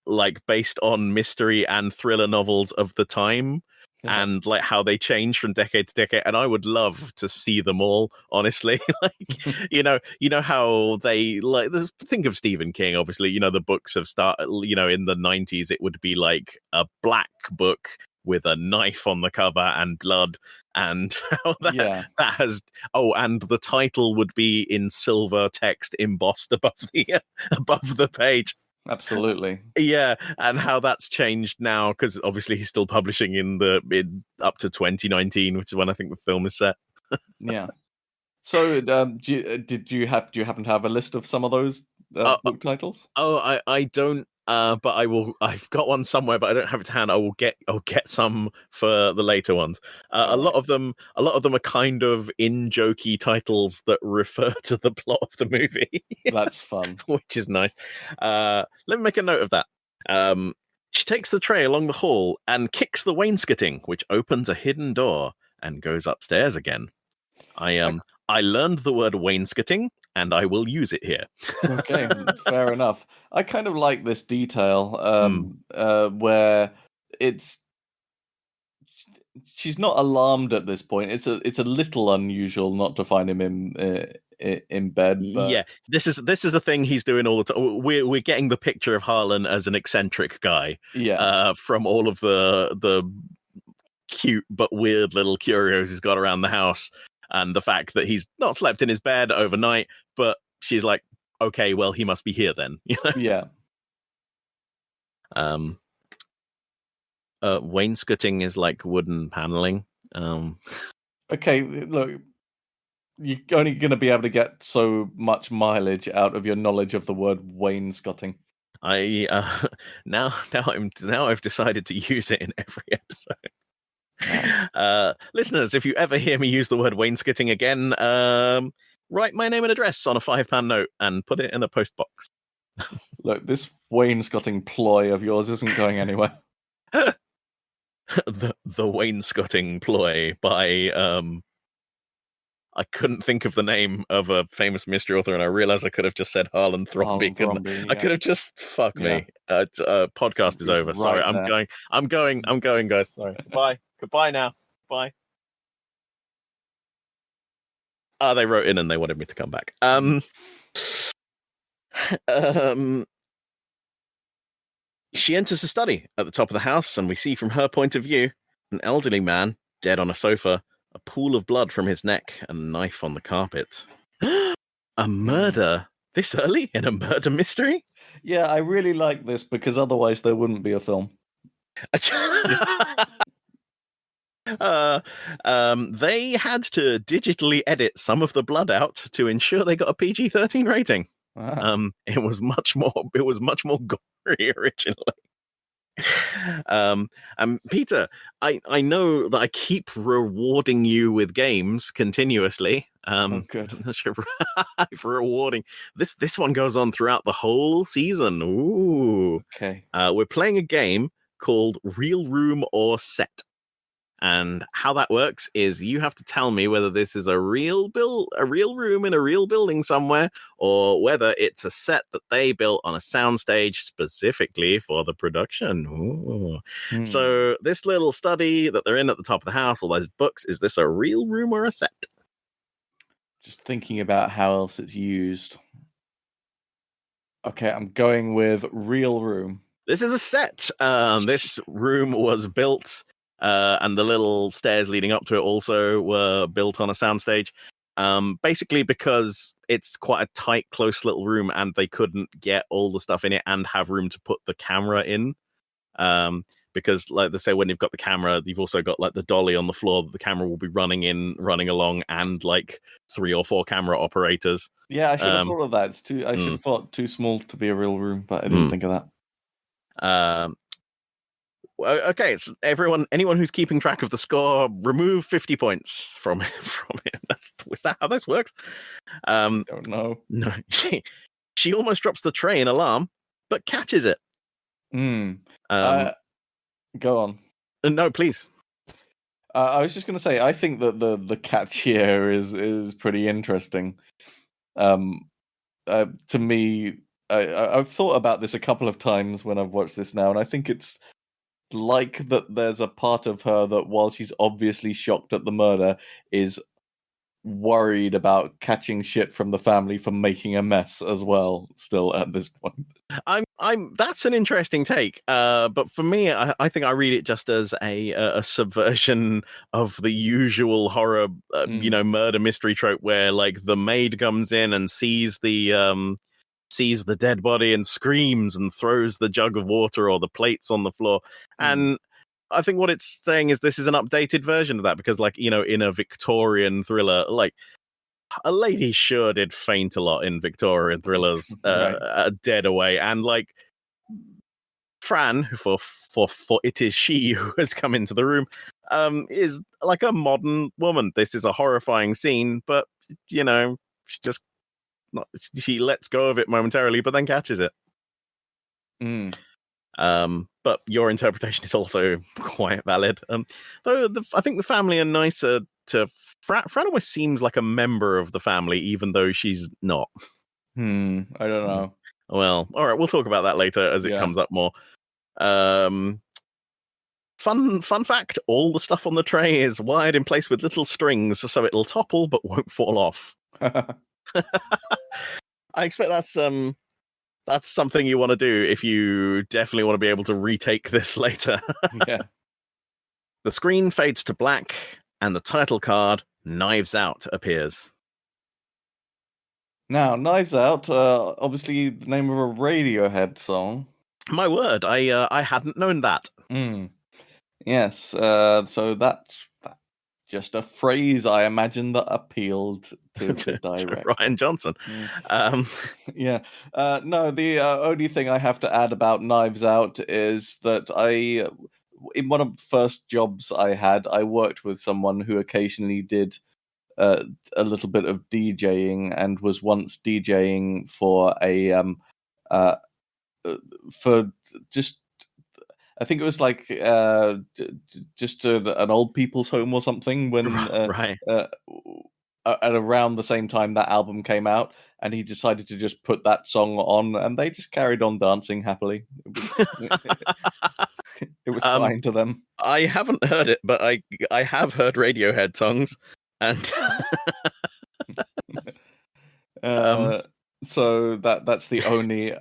like based on mystery and thriller novels of the time. and like how they change from decade to decade. And I would love to see them all, honestly. Like, you know how they like think of Stephen King, obviously, the books have started, in the 90s, it would be like a black book with a knife on the cover and blood, and how that has and the title would be in silver text embossed above the page. Absolutely. Yeah, and how that's changed now, because obviously he's still publishing in up to 2019, which is when I think the film is set. Yeah. So, do you happen to have a list of some of those book titles? I don't. But I will. I've got one somewhere, but I don't have it to hand. I'll get some for the later ones. A lot of them are kind of in-jokey titles that refer to the plot of the movie. That's fun, which is nice. Let me make a note of that. She takes the tray along the hall and kicks the wainscoting, which opens a hidden door and goes upstairs again. I learned the word wainscoting, and I will use it here. Okay, fair enough. I kind of like this detail where she's not alarmed at this point. It's a little unusual not to find him in bed. But... Yeah, this is a thing he's doing all the time. We're getting the picture of Harlan as an eccentric guy. Yeah, from all of the cute but weird little curios he's got around the house. And the fact that he's not slept in his bed overnight, but she's like, okay, well, he must be here then. Yeah. Wainscoting is like wooden paneling. Okay, look, you're only going to be able to get so much mileage out of your knowledge of the word wainscoting. Now I've decided to use it in every episode. Listeners, if you ever hear me use the word wainscoting again, write my name and address on a £5 note and put it in a post box. Look, this wainscoting ploy of yours isn't going anywhere. the wainscoting ploy by I couldn't think of the name of a famous mystery author, and I realized I could have just said Harlan Thrombey. I could have just me. Podcast is over. Sorry, I'm going, guys. Sorry. Goodbye now. Bye. They wrote in and they wanted me to come back. She enters the study at the top of the house, and we see from her point of view an elderly man dead on a sofa, a pool of blood from his neck, and a knife on the carpet. A murder this early in a murder mystery? Yeah, I really like this because otherwise there wouldn't be a film. They had to digitally edit some of the blood out to ensure they got a PG-13 rating. Wow. It was much more gory originally. And Peter, I know that I keep rewarding you with games continuously. Good. Rewarding. This one goes on throughout the whole season. Ooh. Okay. We're playing a game called Real Room or Set. And how that works is you have to tell me whether this is a real room in a real building somewhere, or whether it's a set that they built on a soundstage specifically for the production. So this little study that they're in at the top of the house, all those books, is this a real room or a set? Just thinking about how else it's used. Okay, I'm going with real room. This is a set. This room was built... and the little stairs leading up to it also were built on a soundstage. Basically because it's quite a tight, close little room, and they couldn't get all the stuff in it and have room to put the camera in. Because, like they say, when you've got the camera, you've also got like the dolly on the floor that the camera will be running along, and like 3 or 4 camera operators. Yeah, I should have thought of that. I should have thought too small to be a real room, but I didn't think of that. Okay, so anyone who's keeping track of the score, remove 50 points from it. Is that how this works? Don't know. No, she almost drops the tray in alarm, but catches it. Go on. No, please. I was just going to say, I think that the catch here is pretty interesting. To me, I've thought about this a couple of times when I've watched this now, and I think it's like that there's a part of her that, while she's obviously shocked at the murder, is worried about catching shit from the family for making a mess as well, still at this point. That's an interesting take. But for me, I think I read it just as a subversion of the usual horror, murder mystery trope where like the maid comes in and sees the dead body and screams and throws the jug of water or the plates on the floor. And I think what it's saying is this is an updated version of that, because like, in a Victorian thriller, like a lady sure did faint a lot in Victorian thrillers, Right. dead away. And like Fran, who for it is she who has come into the room, is like a modern woman. This is a horrifying scene, but she just she lets go of it momentarily, but then catches it. But your interpretation is also quite valid. Though I think the family are nicer to Fran almost seems like a member of the family, even though she's not. I don't know. Well, all right, we'll talk about that later as it comes up more. Fun fact, all the stuff on the tray is wired in place with little strings, so it'll topple but won't fall off. I expect that's something you want to do if you definitely want to be able to retake this later. Yeah. The screen fades to black, and the title card, Knives Out, appears. Now, Knives Out, obviously the name of a Radiohead song. My word, I hadn't known that. Yes, so that's just a phrase, I imagine, that appealed to the director. To Ryan Johnson. Yeah. No, the only thing I have to add about Knives Out is that in one of the first jobs I had, I worked with someone who occasionally did a little bit of DJing, and was once DJing for for just, I think it was like just an old people's home or something, when right. at around the same time that album came out, and he decided to just put that song on, and they just carried on dancing happily. It was fine to them. I haven't heard it, but I have heard Radiohead songs, and so that's the only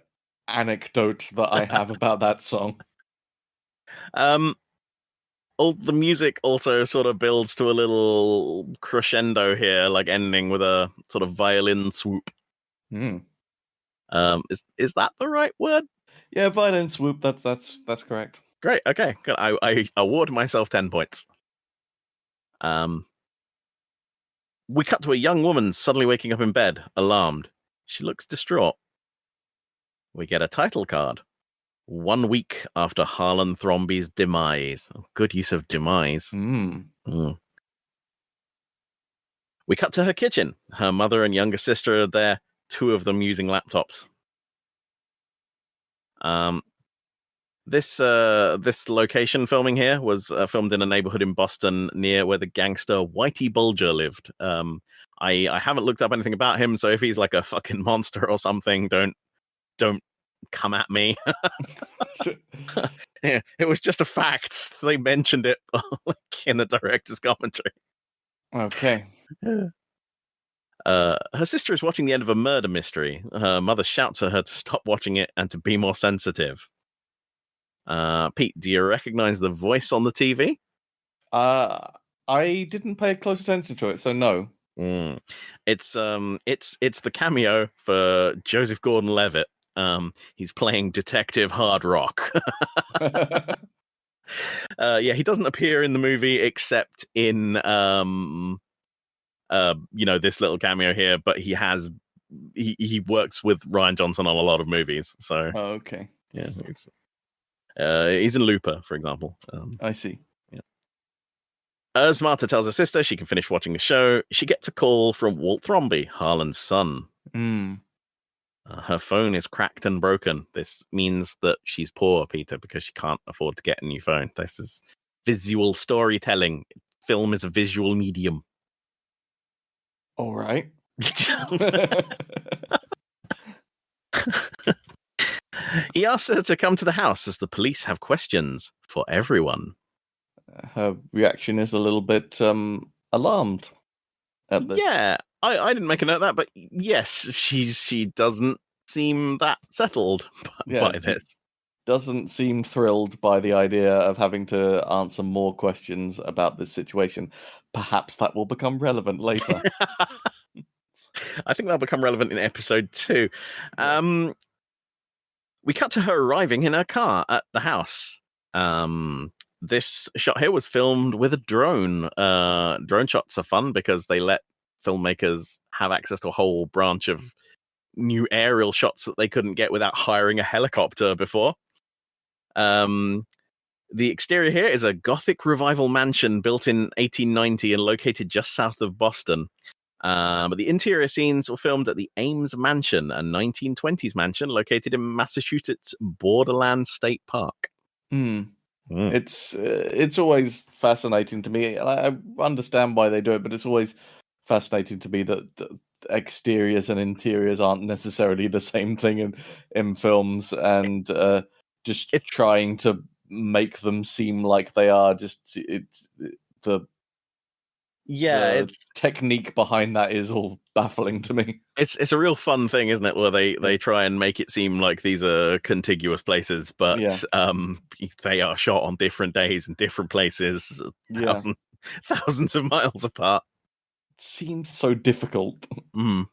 anecdote that I have about that song. The music also sort of builds to a little crescendo here, like ending with a sort of violin swoop. Is that the right word? Yeah, violin swoop. That's correct. Great. Okay. Good. I award myself 10 points. We cut to a young woman suddenly waking up in bed, alarmed. She looks distraught. We get a title card. 1 week after Harlan Thrombey's demise. Oh, good use of demise. We cut to her kitchen. Her mother and younger sister are there, two of them using laptops. This location filming here was filmed in a neighborhood in Boston near where the gangster Whitey Bulger lived. I haven't looked up anything about him, so if he's like a fucking monster or something, don't come at me. Yeah, it was just a fact. They mentioned it in the director's commentary. Okay. Her sister is watching the end of a murder mystery. Her mother shouts at her to stop watching it and to be more sensitive. Pete, do you recognize the voice on the TV? I didn't pay close attention to it, so no. It's the cameo for Joseph Gordon-Levitt. He's playing Detective Hard Rock. Yeah, he doesn't appear in the movie except in this little cameo here, but he works with Ryan Johnson on a lot of movies. So okay. Yeah, he's in Looper, for example. I see. Yeah. As Marta tells her sister she can finish watching the show, she gets a call from Walt Thrombey, Harlan's son. Her phone is cracked and broken. This means that she's poor, Peter, because she can't afford to get a new phone. This is visual storytelling. Film is a visual medium. All right. He asks her to come to the house as the police have questions for everyone. Her reaction is a little bit alarmed at this. Yeah, I didn't make a note of that, but yes, she doesn't seem that settled Yeah, by this. doesn't seem thrilled by the idea of having to answer more questions about this situation. Perhaps that will become relevant later. I think that'll become relevant in episode 2. Yeah. We cut to her arriving in her car at the house. This shot here was filmed with a drone. Drone shots are fun because they let filmmakers have access to a whole branch of new aerial shots that they couldn't get without hiring a helicopter before. The exterior here is a Gothic revival mansion built in 1890 and located just south of Boston. But the interior scenes were filmed at the Ames Mansion, a 1920s mansion located in Massachusetts Borderland State Park. It's always fascinating to me. I understand why they do it, but it's always fascinating to me that the exteriors and interiors aren't necessarily the same thing in films, and just trying to make them seem like they are. Just it's the technique behind that is all baffling to me. It's a real fun thing, isn't it? Where they try and make it seem like these are contiguous places, but they are shot on different days in different places, thousands of miles apart. Seems so difficult. Meg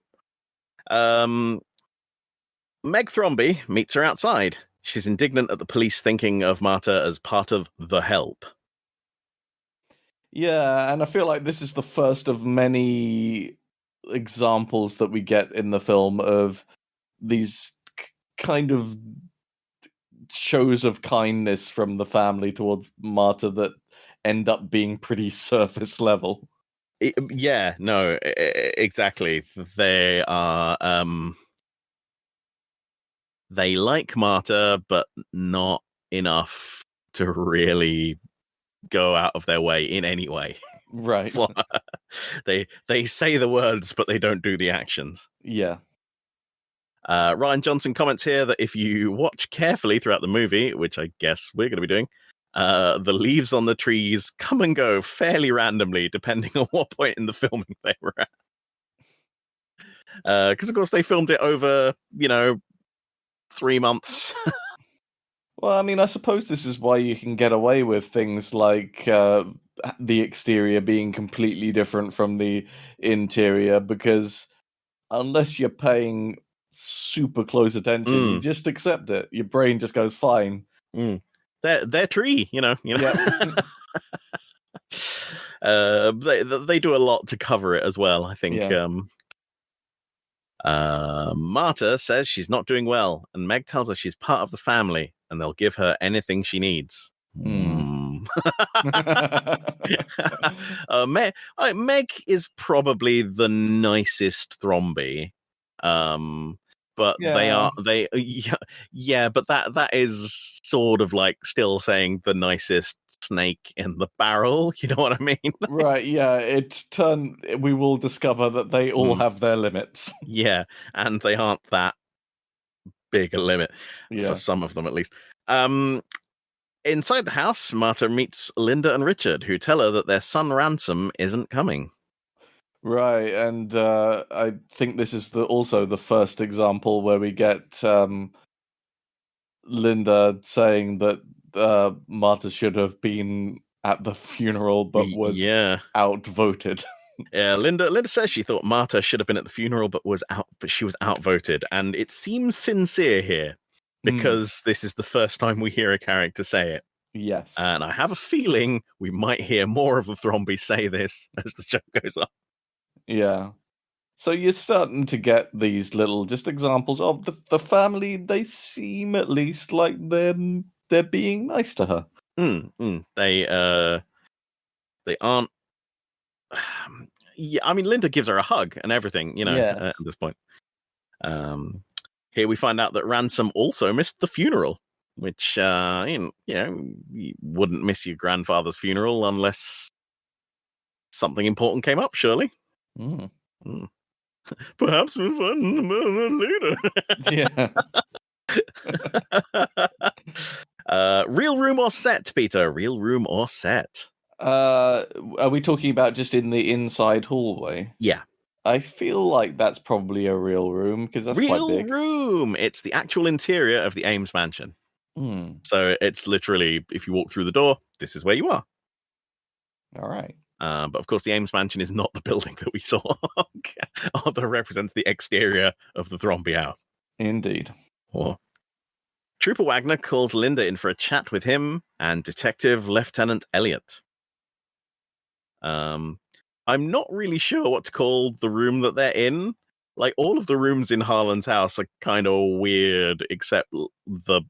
Thrombey meets her outside. She's indignant at the police thinking of Marta as part of the help. Yeah, and I feel like this is the first of many examples that we get in the film of these kind of shows of kindness from the family towards Marta that end up being pretty surface level. Exactly. They are they like Marta, but not enough to really go out of their way in any way. Right. They say the words, but they don't do the actions. Yeah. Ryan Johnson comments here that if you watch carefully throughout the movie, which I guess we're going to be doing, the leaves on the trees come and go fairly randomly, depending on what point in the filming they were at. Because, of course, they filmed it over, 3 months. Well, I mean, I suppose this is why you can get away with things like the exterior being completely different from the interior, because unless you're paying super close attention, you just accept it. Your brain just goes fine. They're tree, Yeah. They do a lot to cover it as well, I think. Yeah. Marta says she's not doing well, and Meg tells her she's part of the family and they'll give her anything she needs. Meg is probably the nicest Thrombey, but but that is sort of like still saying the nicest snake in the barrel. You know what I mean? Right. Yeah. We will discover that they all have their limits. Yeah, and they aren't that big a limit for some of them, at least. Inside the house, Marta meets Linda and Richard, who tell her that their son Ransom isn't coming. Right, and I think this is also the first example where we get Linda saying that Marta should have been at the funeral, but was outvoted. Yeah, Linda says she thought Marta should have been at the funeral, but she was outvoted, and it seems sincere here because this is the first time we hear a character say it. Yes, and I have a feeling we might hear more of the Thrombey say this as the show goes on. Yeah. So you're starting to get these little just examples of the family. They seem at least like they're being nice to her. They aren't. Yeah, I mean, Linda gives her a hug and everything, at this point. Here we find out that Ransom also missed the funeral, which, you wouldn't miss your grandfather's funeral unless something important came up, surely. Perhaps we'll find out later. Yeah. Real room or set, Peter? Real room or set? Are we talking about just in the inside hallway? Yeah. I feel like that's probably a real room because that's quite Real big. room. It's the actual interior of the Ames mansion. Hmm. So it's literally, if you walk through the door, this is where you are. All right. But of course, the Ames mansion is not the building that we saw that represents the exterior of the Thrombey house. Indeed. Oh. Trooper Wagner calls Linda in for a chat with him and Detective Lieutenant Elliot. I'm not really sure what to call the room that they're in. Like, all of the rooms in Harlan's house are kind of weird, except the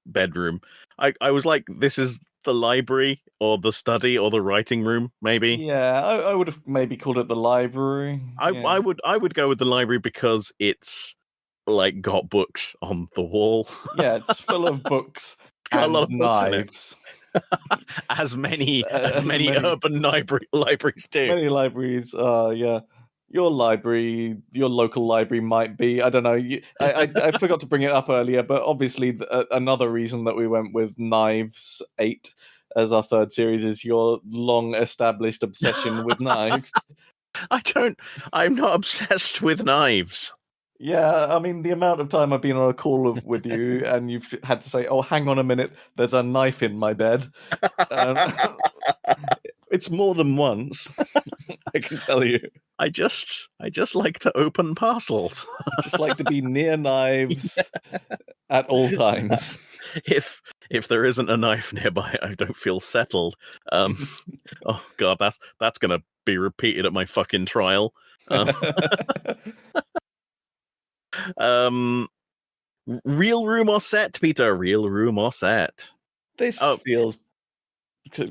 bedroom. I was like, this is the library or the study or the writing room, maybe. Yeah, I would have maybe called it the library. I would go with the library because it's like got books on the wall. Yeah, it's full of books It's got a lot and of books in it. knives. as many urban libraries do. Many libraries, yeah. Your library, your local library might be. I don't know. I forgot to bring it up earlier, but obviously another reason that we went with Knives 8 as our third series is your long-established obsession with knives. I'm not obsessed with knives. Yeah, I mean, the amount of time I've been on a call with you and you've had to say, oh, hang on a minute, there's a knife in my bed. It's more than once, I can tell you. I just like to open parcels. I just like to be near knives at all times. If there isn't a knife nearby, I don't feel settled. Oh god, that's gonna be repeated at my fucking trial. Real room or set, Peter? Real room or set? This feels. I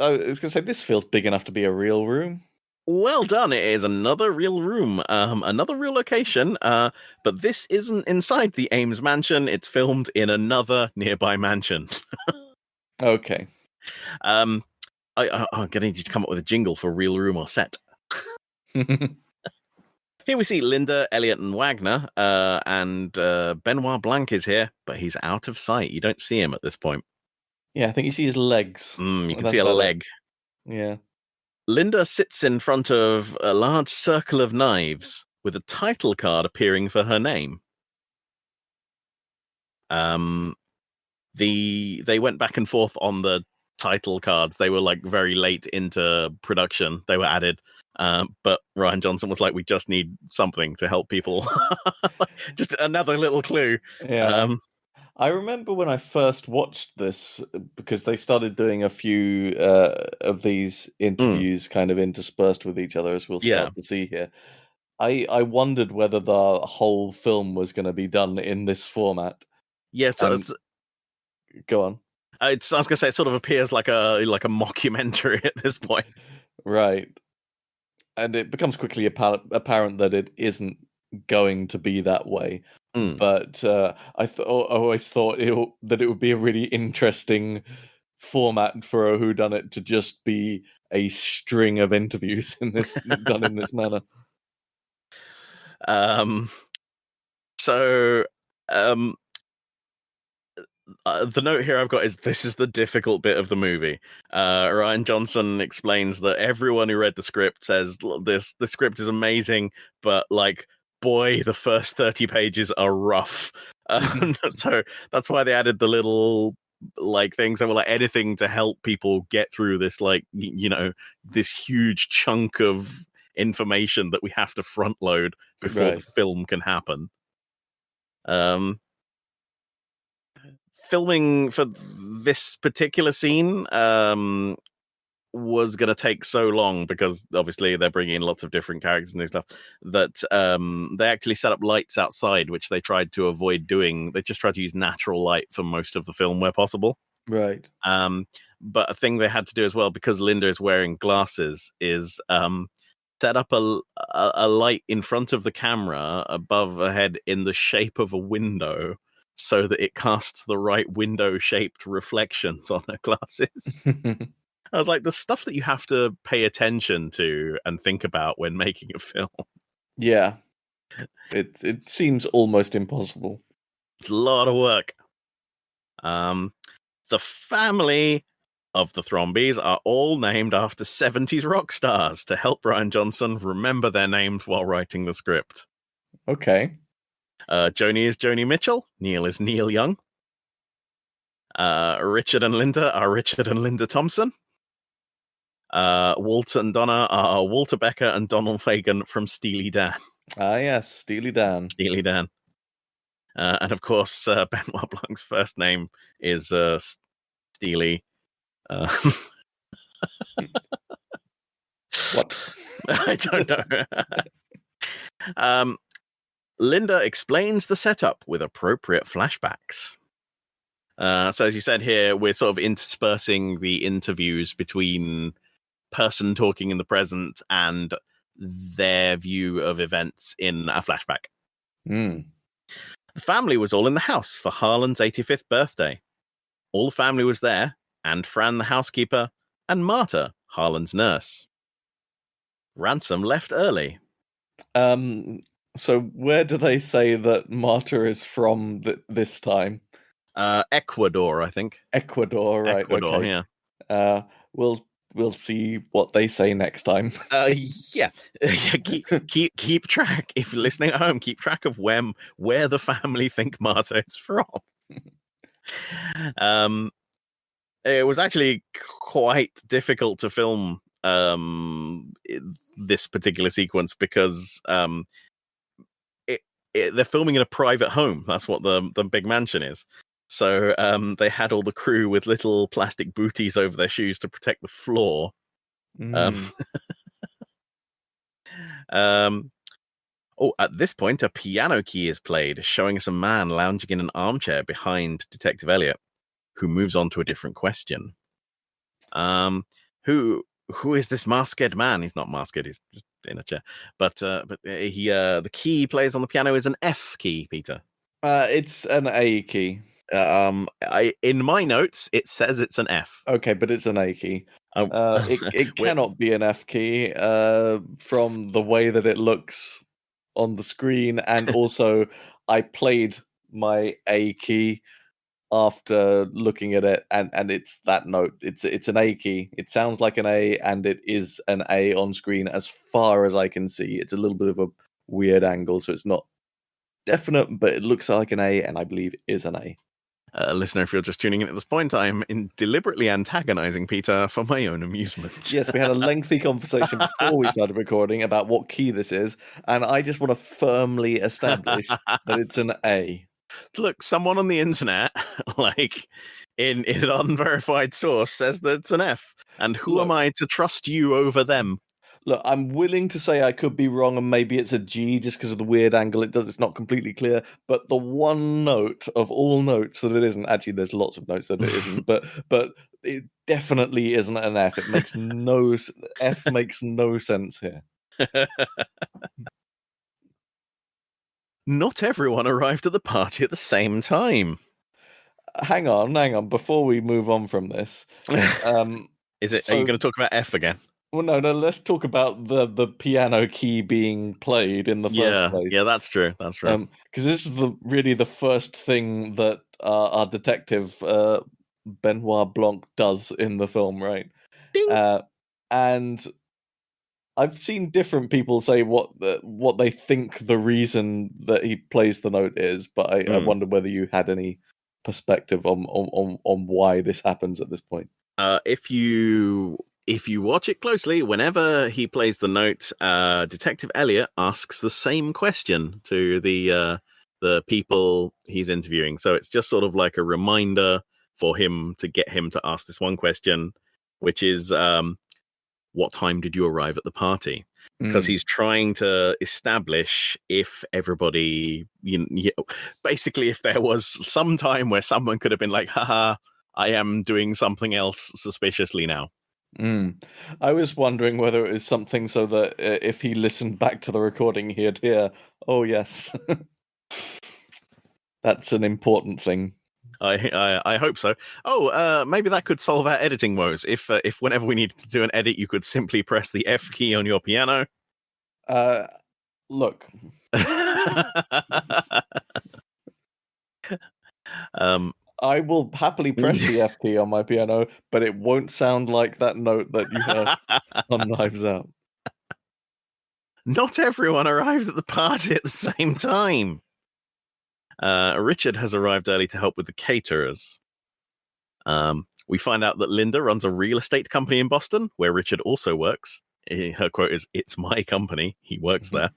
was gonna say this feels big enough to be a real room. Well done. It is another real room, another real location. But this isn't inside the Ames mansion. It's filmed in another nearby mansion. Okay. I'm gonna need you to come up with a jingle for real room or set. Here we see Linda, Elliot, and Wagner, and Benoit Blanc is here, but he's out of sight. You don't see him at this point. Yeah, I think you see his legs. You can see a leg. Yeah. Linda sits in front of a large circle of knives with a title card appearing for her name. They went back and forth on the title cards. They were like very late into production. They were added. But Rian Johnson was like, we just need something to help people. Just another little clue. Yeah. I remember when I first watched this, because they started doing a few of these interviews kind of interspersed with each other, as we'll start to see here. I wondered whether the whole film was going to be done in this format. Yes. Go on. I was going to say, it sort of appears like a mockumentary at this point. Right. And it becomes quickly apparent that it isn't going to be that way. But I always thought that it would be a really interesting format for a whodunit to just be a string of interviews in this done in this manner. The note here I've got is this is the difficult bit of the movie. Rian Johnson explains that everyone who read the script says the script is amazing, but like, boy, the first 30 pages are rough. So that's why they added the little like things that were like editing to help people get through this, like, this huge chunk of information that we have to front load before the film can happen. Filming for this particular scene was going to take so long because obviously they're bringing in lots of different characters and stuff that they actually set up lights outside, which they tried to avoid doing. They just tried to use natural light for most of the film where possible. Right. But a thing they had to do as well, because Linda is wearing glasses, is set up a light in front of the camera above her head in the shape of a window, so that it casts the right window-shaped reflections on her glasses. I was like, the stuff that you have to pay attention to and think about when making a film. Yeah. It seems almost impossible. It's a lot of work. The family of the Thrombies are all named after 70s rock stars to help Rian Johnson remember their names while writing the script. Okay. Joni is Joni Mitchell. Neil is Neil Young. Richard and Linda are Richard and Linda Thompson. Walter and Donna are Walter Becker and Donald Fagan from Steely Dan. Ah, yes, Steely Dan. Steely Dan. And of course, Benoit Blanc's first name is Steely. What? I don't know. Linda explains the setup with appropriate flashbacks. So as you said here, we're sort of interspersing the interviews between person talking in the present and their view of events in a flashback. Mm. The family was all in the house for Harlan's 85th birthday. All the family was there, and Fran the housekeeper, and Marta, Harlan's nurse. Ransom left early. So where do they say that Marta is from this time? Ecuador, I think. Ecuador, right? Ecuador, okay. Yeah. We'll see what they say next time. Yeah. keep track. If you're listening at home, keep track of where the family think Marta is from. It was actually quite difficult to film this particular sequence because they're filming in a private home. That's what the big mansion is. So they had all the crew with little plastic booties over their shoes to protect the floor. At this point, a piano key is played, showing us a man lounging in an armchair behind Detective Elliot, who moves on to a different question. Who is this masked man? He's not masked, he's just in a chair. But the key he plays on the piano is an F key, Peter. It's an A key. In my notes, it says it's an F. Okay, but it's an A key. It cannot be an F key from the way that it looks on the screen, and also I played my A key after looking at it, and it's that note. It's an A key. It sounds like an A, and it is an A on screen as far as I can see. It's a little bit of a weird angle, so it's not definite, but it looks like an A, and I believe it is an A. Listener, if you're just tuning in at this point, I'm deliberately antagonizing Peter for my own amusement. Yes, we had a lengthy conversation before we started recording about what key this is, and I just want to firmly establish that it's an A. Look, someone on the internet, like in an unverified source, says that it's an F. And who am I to trust you over them? Look, I'm willing to say I could be wrong, and maybe it's a G just because of the weird angle it does. It's not completely clear, but the one note of all notes that it isn't, actually there's lots of notes that it isn't, but it definitely isn't an F. It makes F makes no sense here. Not everyone arrived at the party at the same time. Hang on. Before we move on from this, are you going to talk about F again? Well, no. Let's talk about the piano key being played in the first place. Yeah, that's true. Because this is really the first thing that our detective Benoit Blanc does in the film, right? And I've seen different people say what they think the reason that he plays the note is, but I wonder whether you had any perspective on why this happens at this point. If you watch it closely, whenever he plays the note, Detective Elliot asks the same question to the people he's interviewing. So it's just sort of like a reminder for him to get him to ask this one question, which is, what time did you arrive at the party? Because he's trying to establish if everybody, basically if there was some time where someone could have been like, haha, I am doing something else suspiciously now. I was wondering whether it was something so that if he listened back to the recording, he'd hear, oh, yes. That's an important thing. I hope so. Maybe that could solve our editing woes. If whenever we need to do an edit, you could simply press the F key on your piano. Look. I will happily press the F key on my piano, but it won't sound like that note that you heard on Knives Out. Not everyone arrives at the party at the same time. Richard has arrived early to help with the caterers. We find out that Linda runs a real estate company in Boston, where Richard also works. Her quote is, "It's my company." He works there.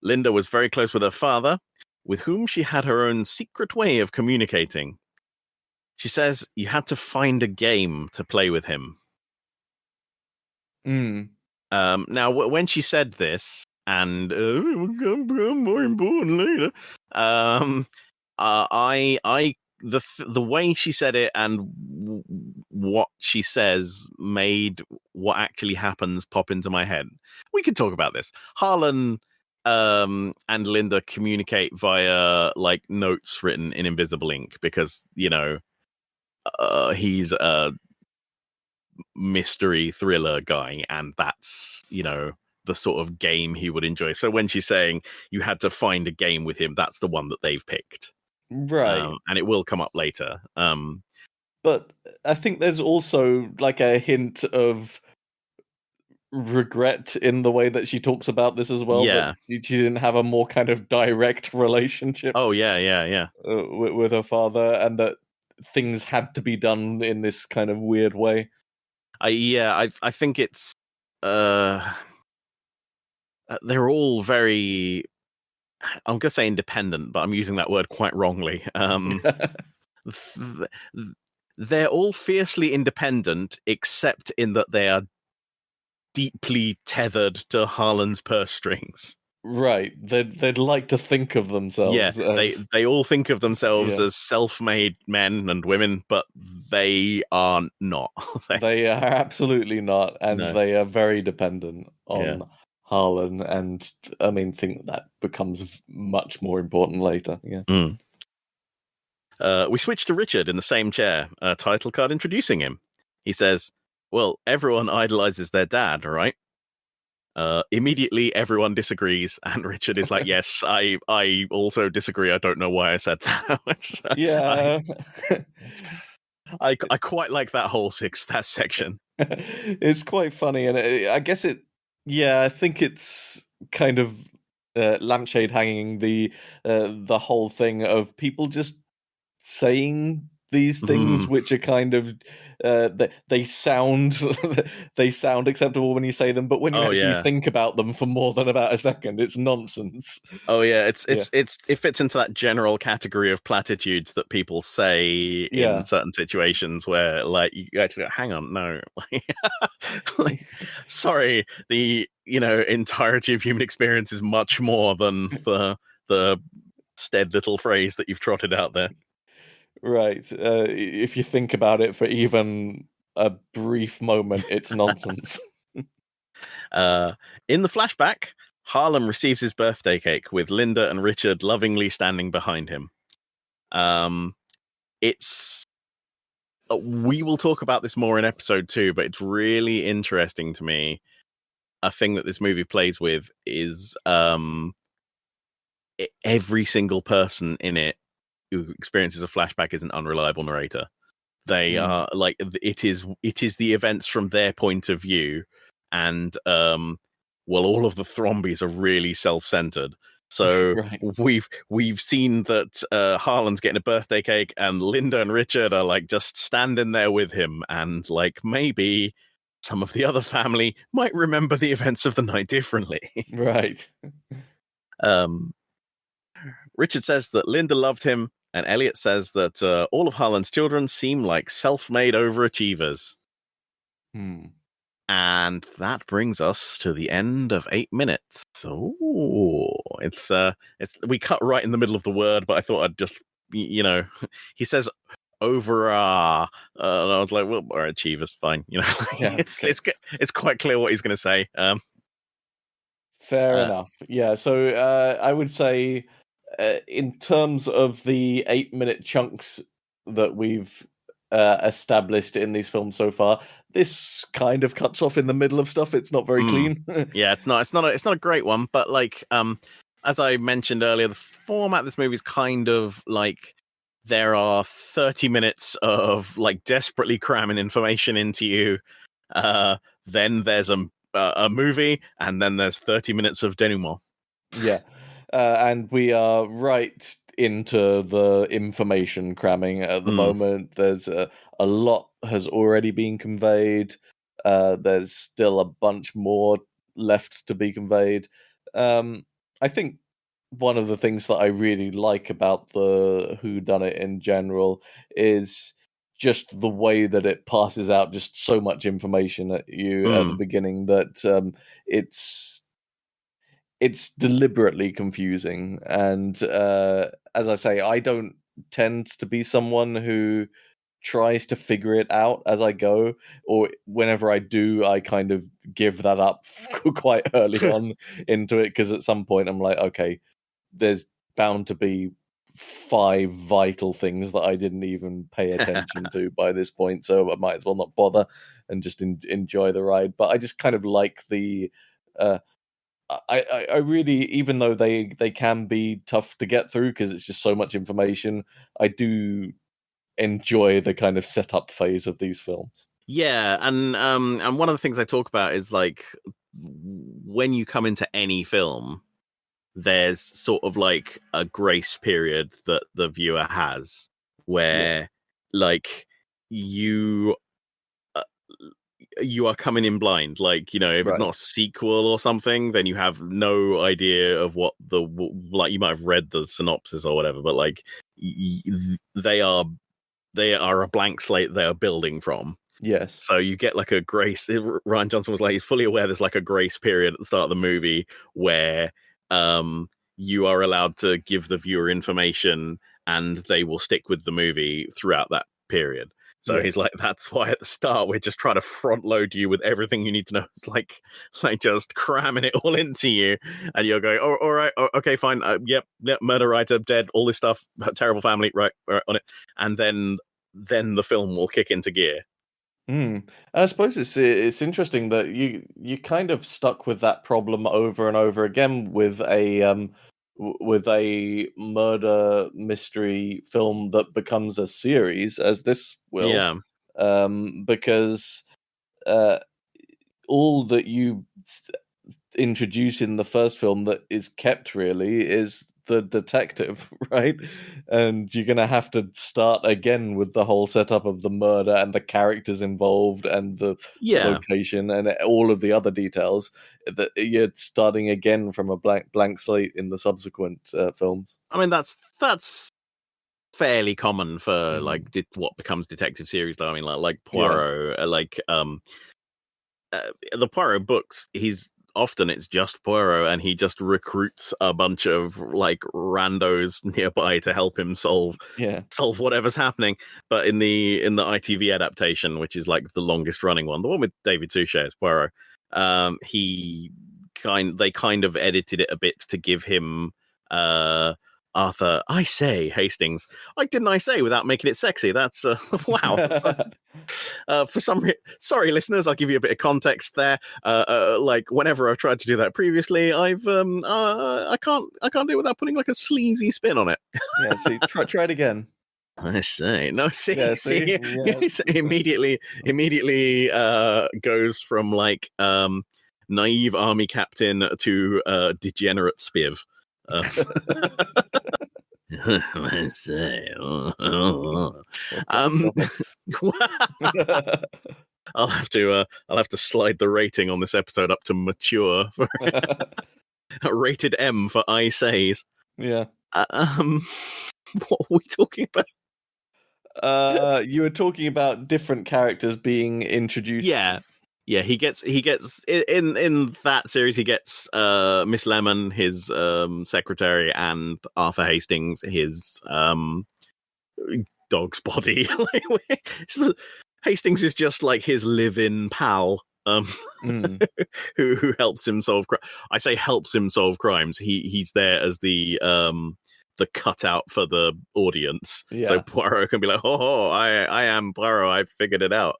Linda was very close with her father, with whom she had her own secret way of communicating. She says you had to find a game to play with him. Now, when she said this, and more important later, the way she said it and what she says made what actually happens pop into my head. We could talk about this. Harlan and Linda communicate via like notes written in invisible ink because he's a mystery thriller guy, and that's the sort of game he would enjoy. So when she's saying you had to find a game with him, that's the one that they've picked, right? And it will come up later. But I think there's also like a hint of regret in the way that she talks about this as well. Yeah. That she didn't have a more kind of direct relationship. Oh yeah. With her father, and that things had to be done in this kind of weird way. I think it's they're all very, I'm gonna say independent, but I'm using that word quite wrongly. They're all fiercely independent, except in that they are deeply tethered to Harlan's purse strings. Right. They'd like to think of themselves as... they all think of themselves as self-made men and women, but they are not. They are absolutely not, and they are very dependent on Harlan, and I mean, think that becomes much more important later. We switch to Richard in the same chair, a title card introducing him. He says, "Well, everyone idolizes their dad, right?" Immediately, everyone disagrees, and Richard is like, "Yes, I also disagree. I don't know why I said that." I quite like that whole that section. It's quite funny, and I guess it. Yeah, I think it's kind of lampshade hanging the whole thing of people just saying these things, which are kind of they sound acceptable when you say them, but when you actually think about them for more than about a second, it's nonsense. Oh yeah, it fits into that general category of platitudes that people say in certain situations where, like, you actually go, hang on, no, like, sorry, the entirety of human experience is much more than the stead little phrase that you've trotted out there. Right. If you think about it for even a brief moment, it's nonsense. In the flashback, Harlan receives his birthday cake with Linda and Richard lovingly standing behind him. We will talk about this more in episode 2, but it's really interesting to me. A thing that this movie plays with is every single person in it who experiences a flashback is an unreliable narrator. They are like, it is the events from their point of view, and all of the Thrombies are really self-centered. So we've seen that Harlan's getting a birthday cake, and Linda and Richard are like just standing there with him, and like maybe some of the other family might remember the events of the night differently. Right. Richard says that Linda loved him, and Elliot says that all of Harlan's children seem like self-made overachievers. And that brings us to the end of 8 minutes. Oh, it's we cut right in the middle of the word, but I thought I'd just, he says over and I was like, well, our achievers, fine, it's quite clear what he's going to say. Fair enough. Yeah, so I would say in terms of the 8-minute chunks that we've established in these films so far, this kind of cuts off in the middle of stuff. It's not very clean. Yeah, it's not a great one, but like as I mentioned earlier, the format of this movie is kind of like there are 30 minutes of like desperately cramming information into you. Then there's a movie, and then there's 30 minutes of denouement. Yeah. And we are right into the information cramming at the moment. There's a lot has already been conveyed. There's still a bunch more left to be conveyed. I think one of the things that I really like about the whodunit in general is just the way that it passes out just so much information at you at the beginning that it's deliberately confusing. And as I say, I don't tend to be someone who tries to figure it out as I go, or whenever I do, I kind of give that up quite early on into it, because at some point I'm like, okay, there's bound to be 5 vital things that I didn't even pay attention to by this point, so I might as well not bother and just enjoy the ride. But I just kind of like the I really, even though they can be tough to get through because it's just so much information, I do enjoy the kind of setup phase of these films. Yeah, and one of the things I talk about is like when you come into any film, there's sort of like a grace period that the viewer has where like you you are coming in blind. Like, you know, if it's not a sequel or something, then you have no idea of what like you might have read the synopsis or whatever, but like they are a blank slate they are building from. Yes. So you get like a grace. Ryan Johnson was like, he's fully aware there's like a grace period at the start of the movie where you are allowed to give the viewer information and they will stick with the movie throughout that period. So he's like, that's why at the start we're just trying to front load you with everything you need to know. It's like just cramming it all into you, and you're going, oh, all right, okay, fine, yep, murder writer dead, all this stuff, terrible family, right on it, and then the film will kick into gear. I suppose it's interesting that you kind of stuck with that problem over and over again with a murder mystery film that becomes a series, as this will. Because all that you introduce in the first film that is kept really is the detective, right? And you're gonna have to start again with the whole setup of the murder and the characters involved and the location and all of the other details. That you're starting again from a blank slate in the subsequent films. I mean, that's fairly common for like what becomes detective series, though. I mean, like Poirot, the Poirot books. It's just Poirot, and he just recruits a bunch of like randos nearby to help him solve whatever's happening. But in the ITV adaptation, which is like the longest running one, the one with David Suchet as Poirot, they kind of edited it a bit to give him Arthur, I say, Hastings. Like, didn't I say without making it sexy? That's wow. For some sorry, listeners, I'll give you a bit of context there. Like, whenever I've tried to do that previously, I've I can't do it without putting like a sleazy spin on it. Yeah, see, try it again. I say, no, see, Yeah. immediately goes from like naive army captain to degenerate spiv. I say, I'll have to slide the rating on this episode up to mature for rated M for I says. Yeah. What are we talking about? You were talking about different characters being introduced. Yeah, he gets in that series. He gets Miss Lemon, his secretary, and Arthur Hastings, his dog's body. Hastings is just like his live-in pal, who helps him solve. I say helps him solve crimes. He's there as the cutout for the audience, so Poirot can be like, "Oh, I am Poirot. I figured it out."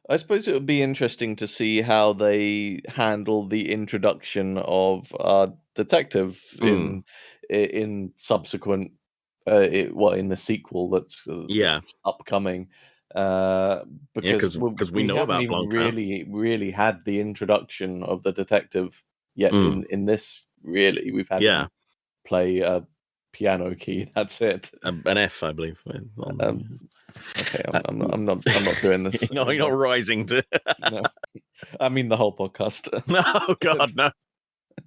I suppose it would be interesting to see how they handle the introduction of our detective in subsequent, in the sequel Yeah, that's upcoming, yeah, because because we we know haven't about even Blanca. really had the introduction of the detective yet in this. Really, we've had Yeah, him play a piano key. That's it. an F, I believe. It's Um, on, okay, uh, I'm not doing this you're not anymore. rising to. No, I mean the whole podcast. No, God, no.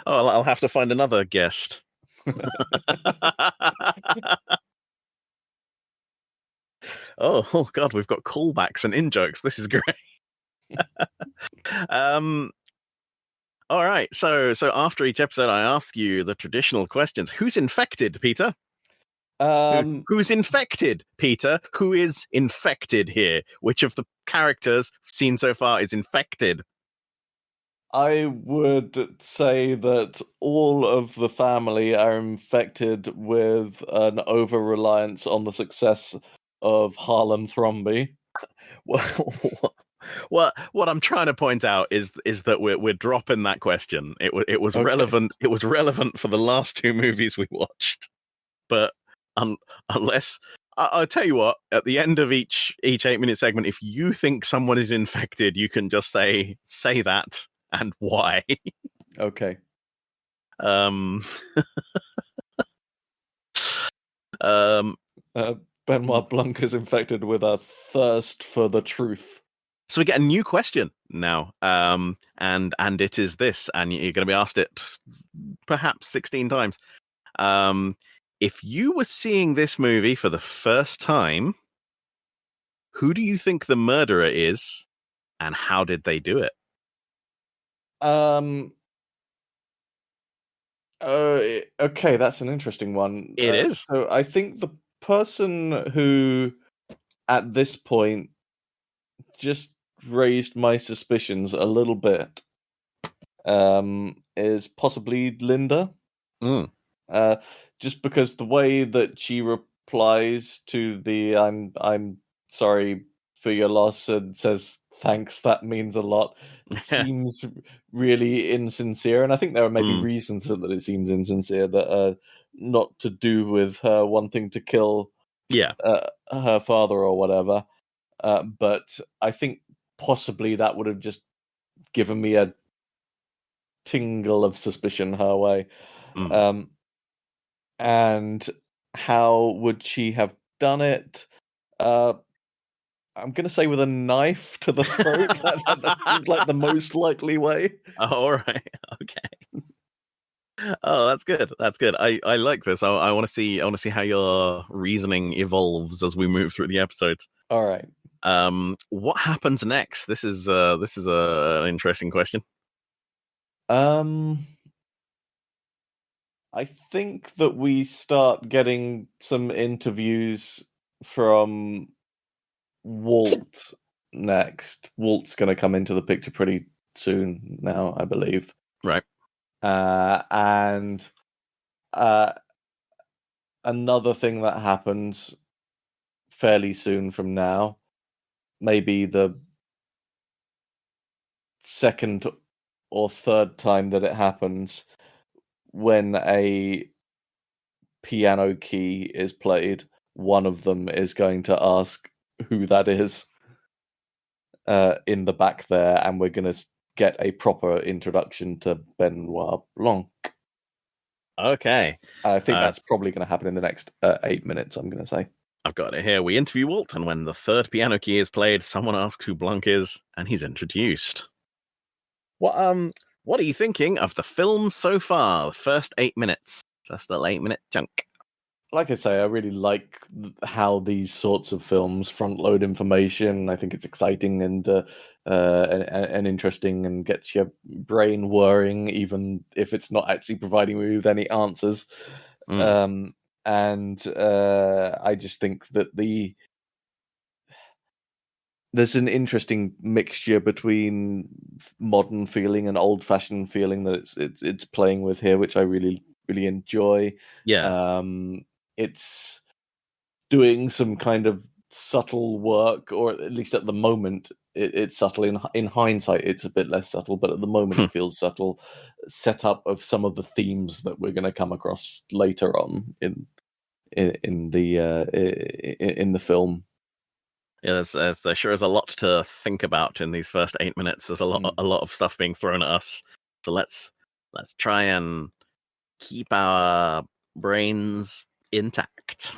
Oh, I'll have to find another guest. Oh God, we've got callbacks and in jokes. This is great. um, all right. So after each episode, I ask you the traditional questions. Who's infected, Peter? Who's infected, Peter? Who is infected here? Which of the characters seen so far is infected? I would say that all of the family are infected with an over reliance on the success of Harlem Thromby. What I'm trying to point out is that we're dropping that question. It was Okay. relevant. It was relevant for the last two movies we watched, but unless I'll tell you what, at the end of each 8-minute segment, if you think someone is infected, you can just say that and why. Okay. um, um, Benoit Blanc is infected with a thirst for the truth. so we get a new question now, and it is this, and you're going to be asked it perhaps 16 times. If you were seeing this movie for the first time, who do you think the murderer is, and how did they do it? Okay, that's an interesting one. It is. So I think the person who, at this point, just raised my suspicions a little bit, is possibly Linda. Mm. Uh, just because the way that she replies to the "I'm sorry for your loss" and says thanks, that means a lot. It seems really insincere, and I think there are maybe reasons that it seems insincere that are not to do with her wanting to kill Yeah. her father or whatever. But I think possibly that would have just given me a tingle of suspicion her way. Mm. Um, and how would she have done it? Uh, I'm going to say with a knife to the throat. That seems like the most likely way. All right. Okay. Oh, that's good. That's good. I like this. I want to see. I want to see how your reasoning evolves as we move through the episodes. All right. What happens next? This is an interesting question. Um, I think that we start getting some interviews from Walt next. Walt's going to come into the picture pretty soon now, I believe. Right. And another thing that happens fairly soon from now, maybe the second or third time that it happens, when a piano key is played, one of them is going to ask who that is in the back there, and we're going to get a proper introduction to Benoit Blanc. Okay. I think that's probably going to happen in the next 8 minutes, I'm going to say. I've got it here. We interview Walt, and when the third piano key is played, someone asks who Blanc is, and he's introduced. What are you thinking of the film so far? The first 8 minutes. Just the 8-minute chunk. Like I say, I really like how these sorts of films front load information. I think it's exciting and interesting, and gets your brain whirring, even if it's not actually providing me with any answers. Mm. I just think that there's an interesting mixture between modern feeling and old fashioned feeling that it's playing with here, which I really enjoy. Yeah. It's doing some kind of subtle work, or at least at the moment, it's subtle. In hindsight, it's a bit less subtle, but at the moment it feels subtle. Setup of some of the themes that we're going to come across later on in the film. Yeah, there sure is a lot to think about in these first 8 minutes. There's a lot of stuff being thrown at us. So let's try and keep our brains intact.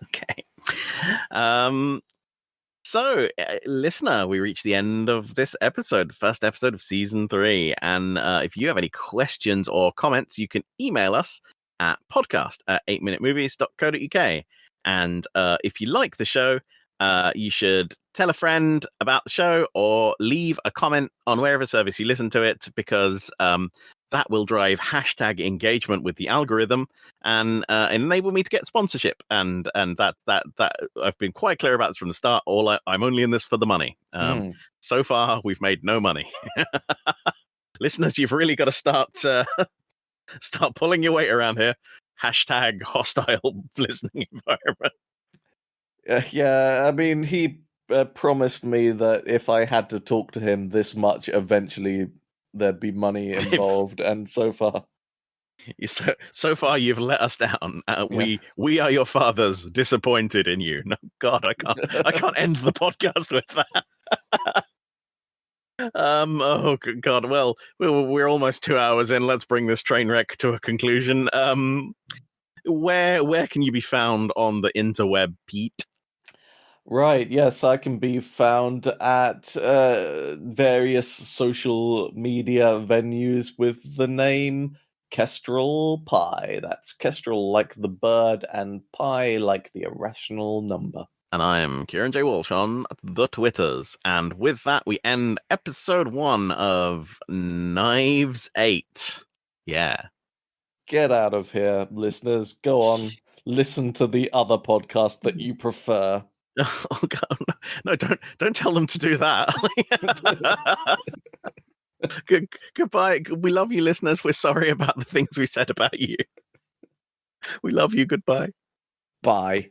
Okay. So, listener, we reached the end of this episode, the first episode of season 3. And if you have any questions or comments, you can email us at podcast@8minutemovies.co.uk. And if you like the show, you should tell a friend about the show or leave a comment on wherever service you listen to it, because that will drive hashtag engagement with the algorithm and enable me to get sponsorship. And that's that I've been quite clear about this from the start. I'm only in this for the money. So far, we've made no money. Listeners, you've really got to start pulling your weight around here. Hashtag hostile listening environment. Yeah, I mean, he promised me that if I had to talk to him this much, eventually there'd be money involved, and so far, you've let us down. We are your fathers, disappointed in you. No, God, I can't end the podcast with that. Oh God. Well, we're almost 2 hours in. Let's bring this train wreck to a conclusion. Where can you be found on the interweb, Pete? Right, yes, I can be found at various social media venues with the name Kestrel Pie. That's Kestrel like the bird and Pie like the irrational number. And I'm Kieran J. Walsh on the Twitters. And with that, we end episode 1 of Knives 8. Yeah. Get out of here, listeners. Go on. Listen to the other podcast that you prefer. Oh God, no! Don't tell them to do that. Goodbye. We love you, listeners. We're sorry about the things we said about you. We love you. Goodbye. Bye.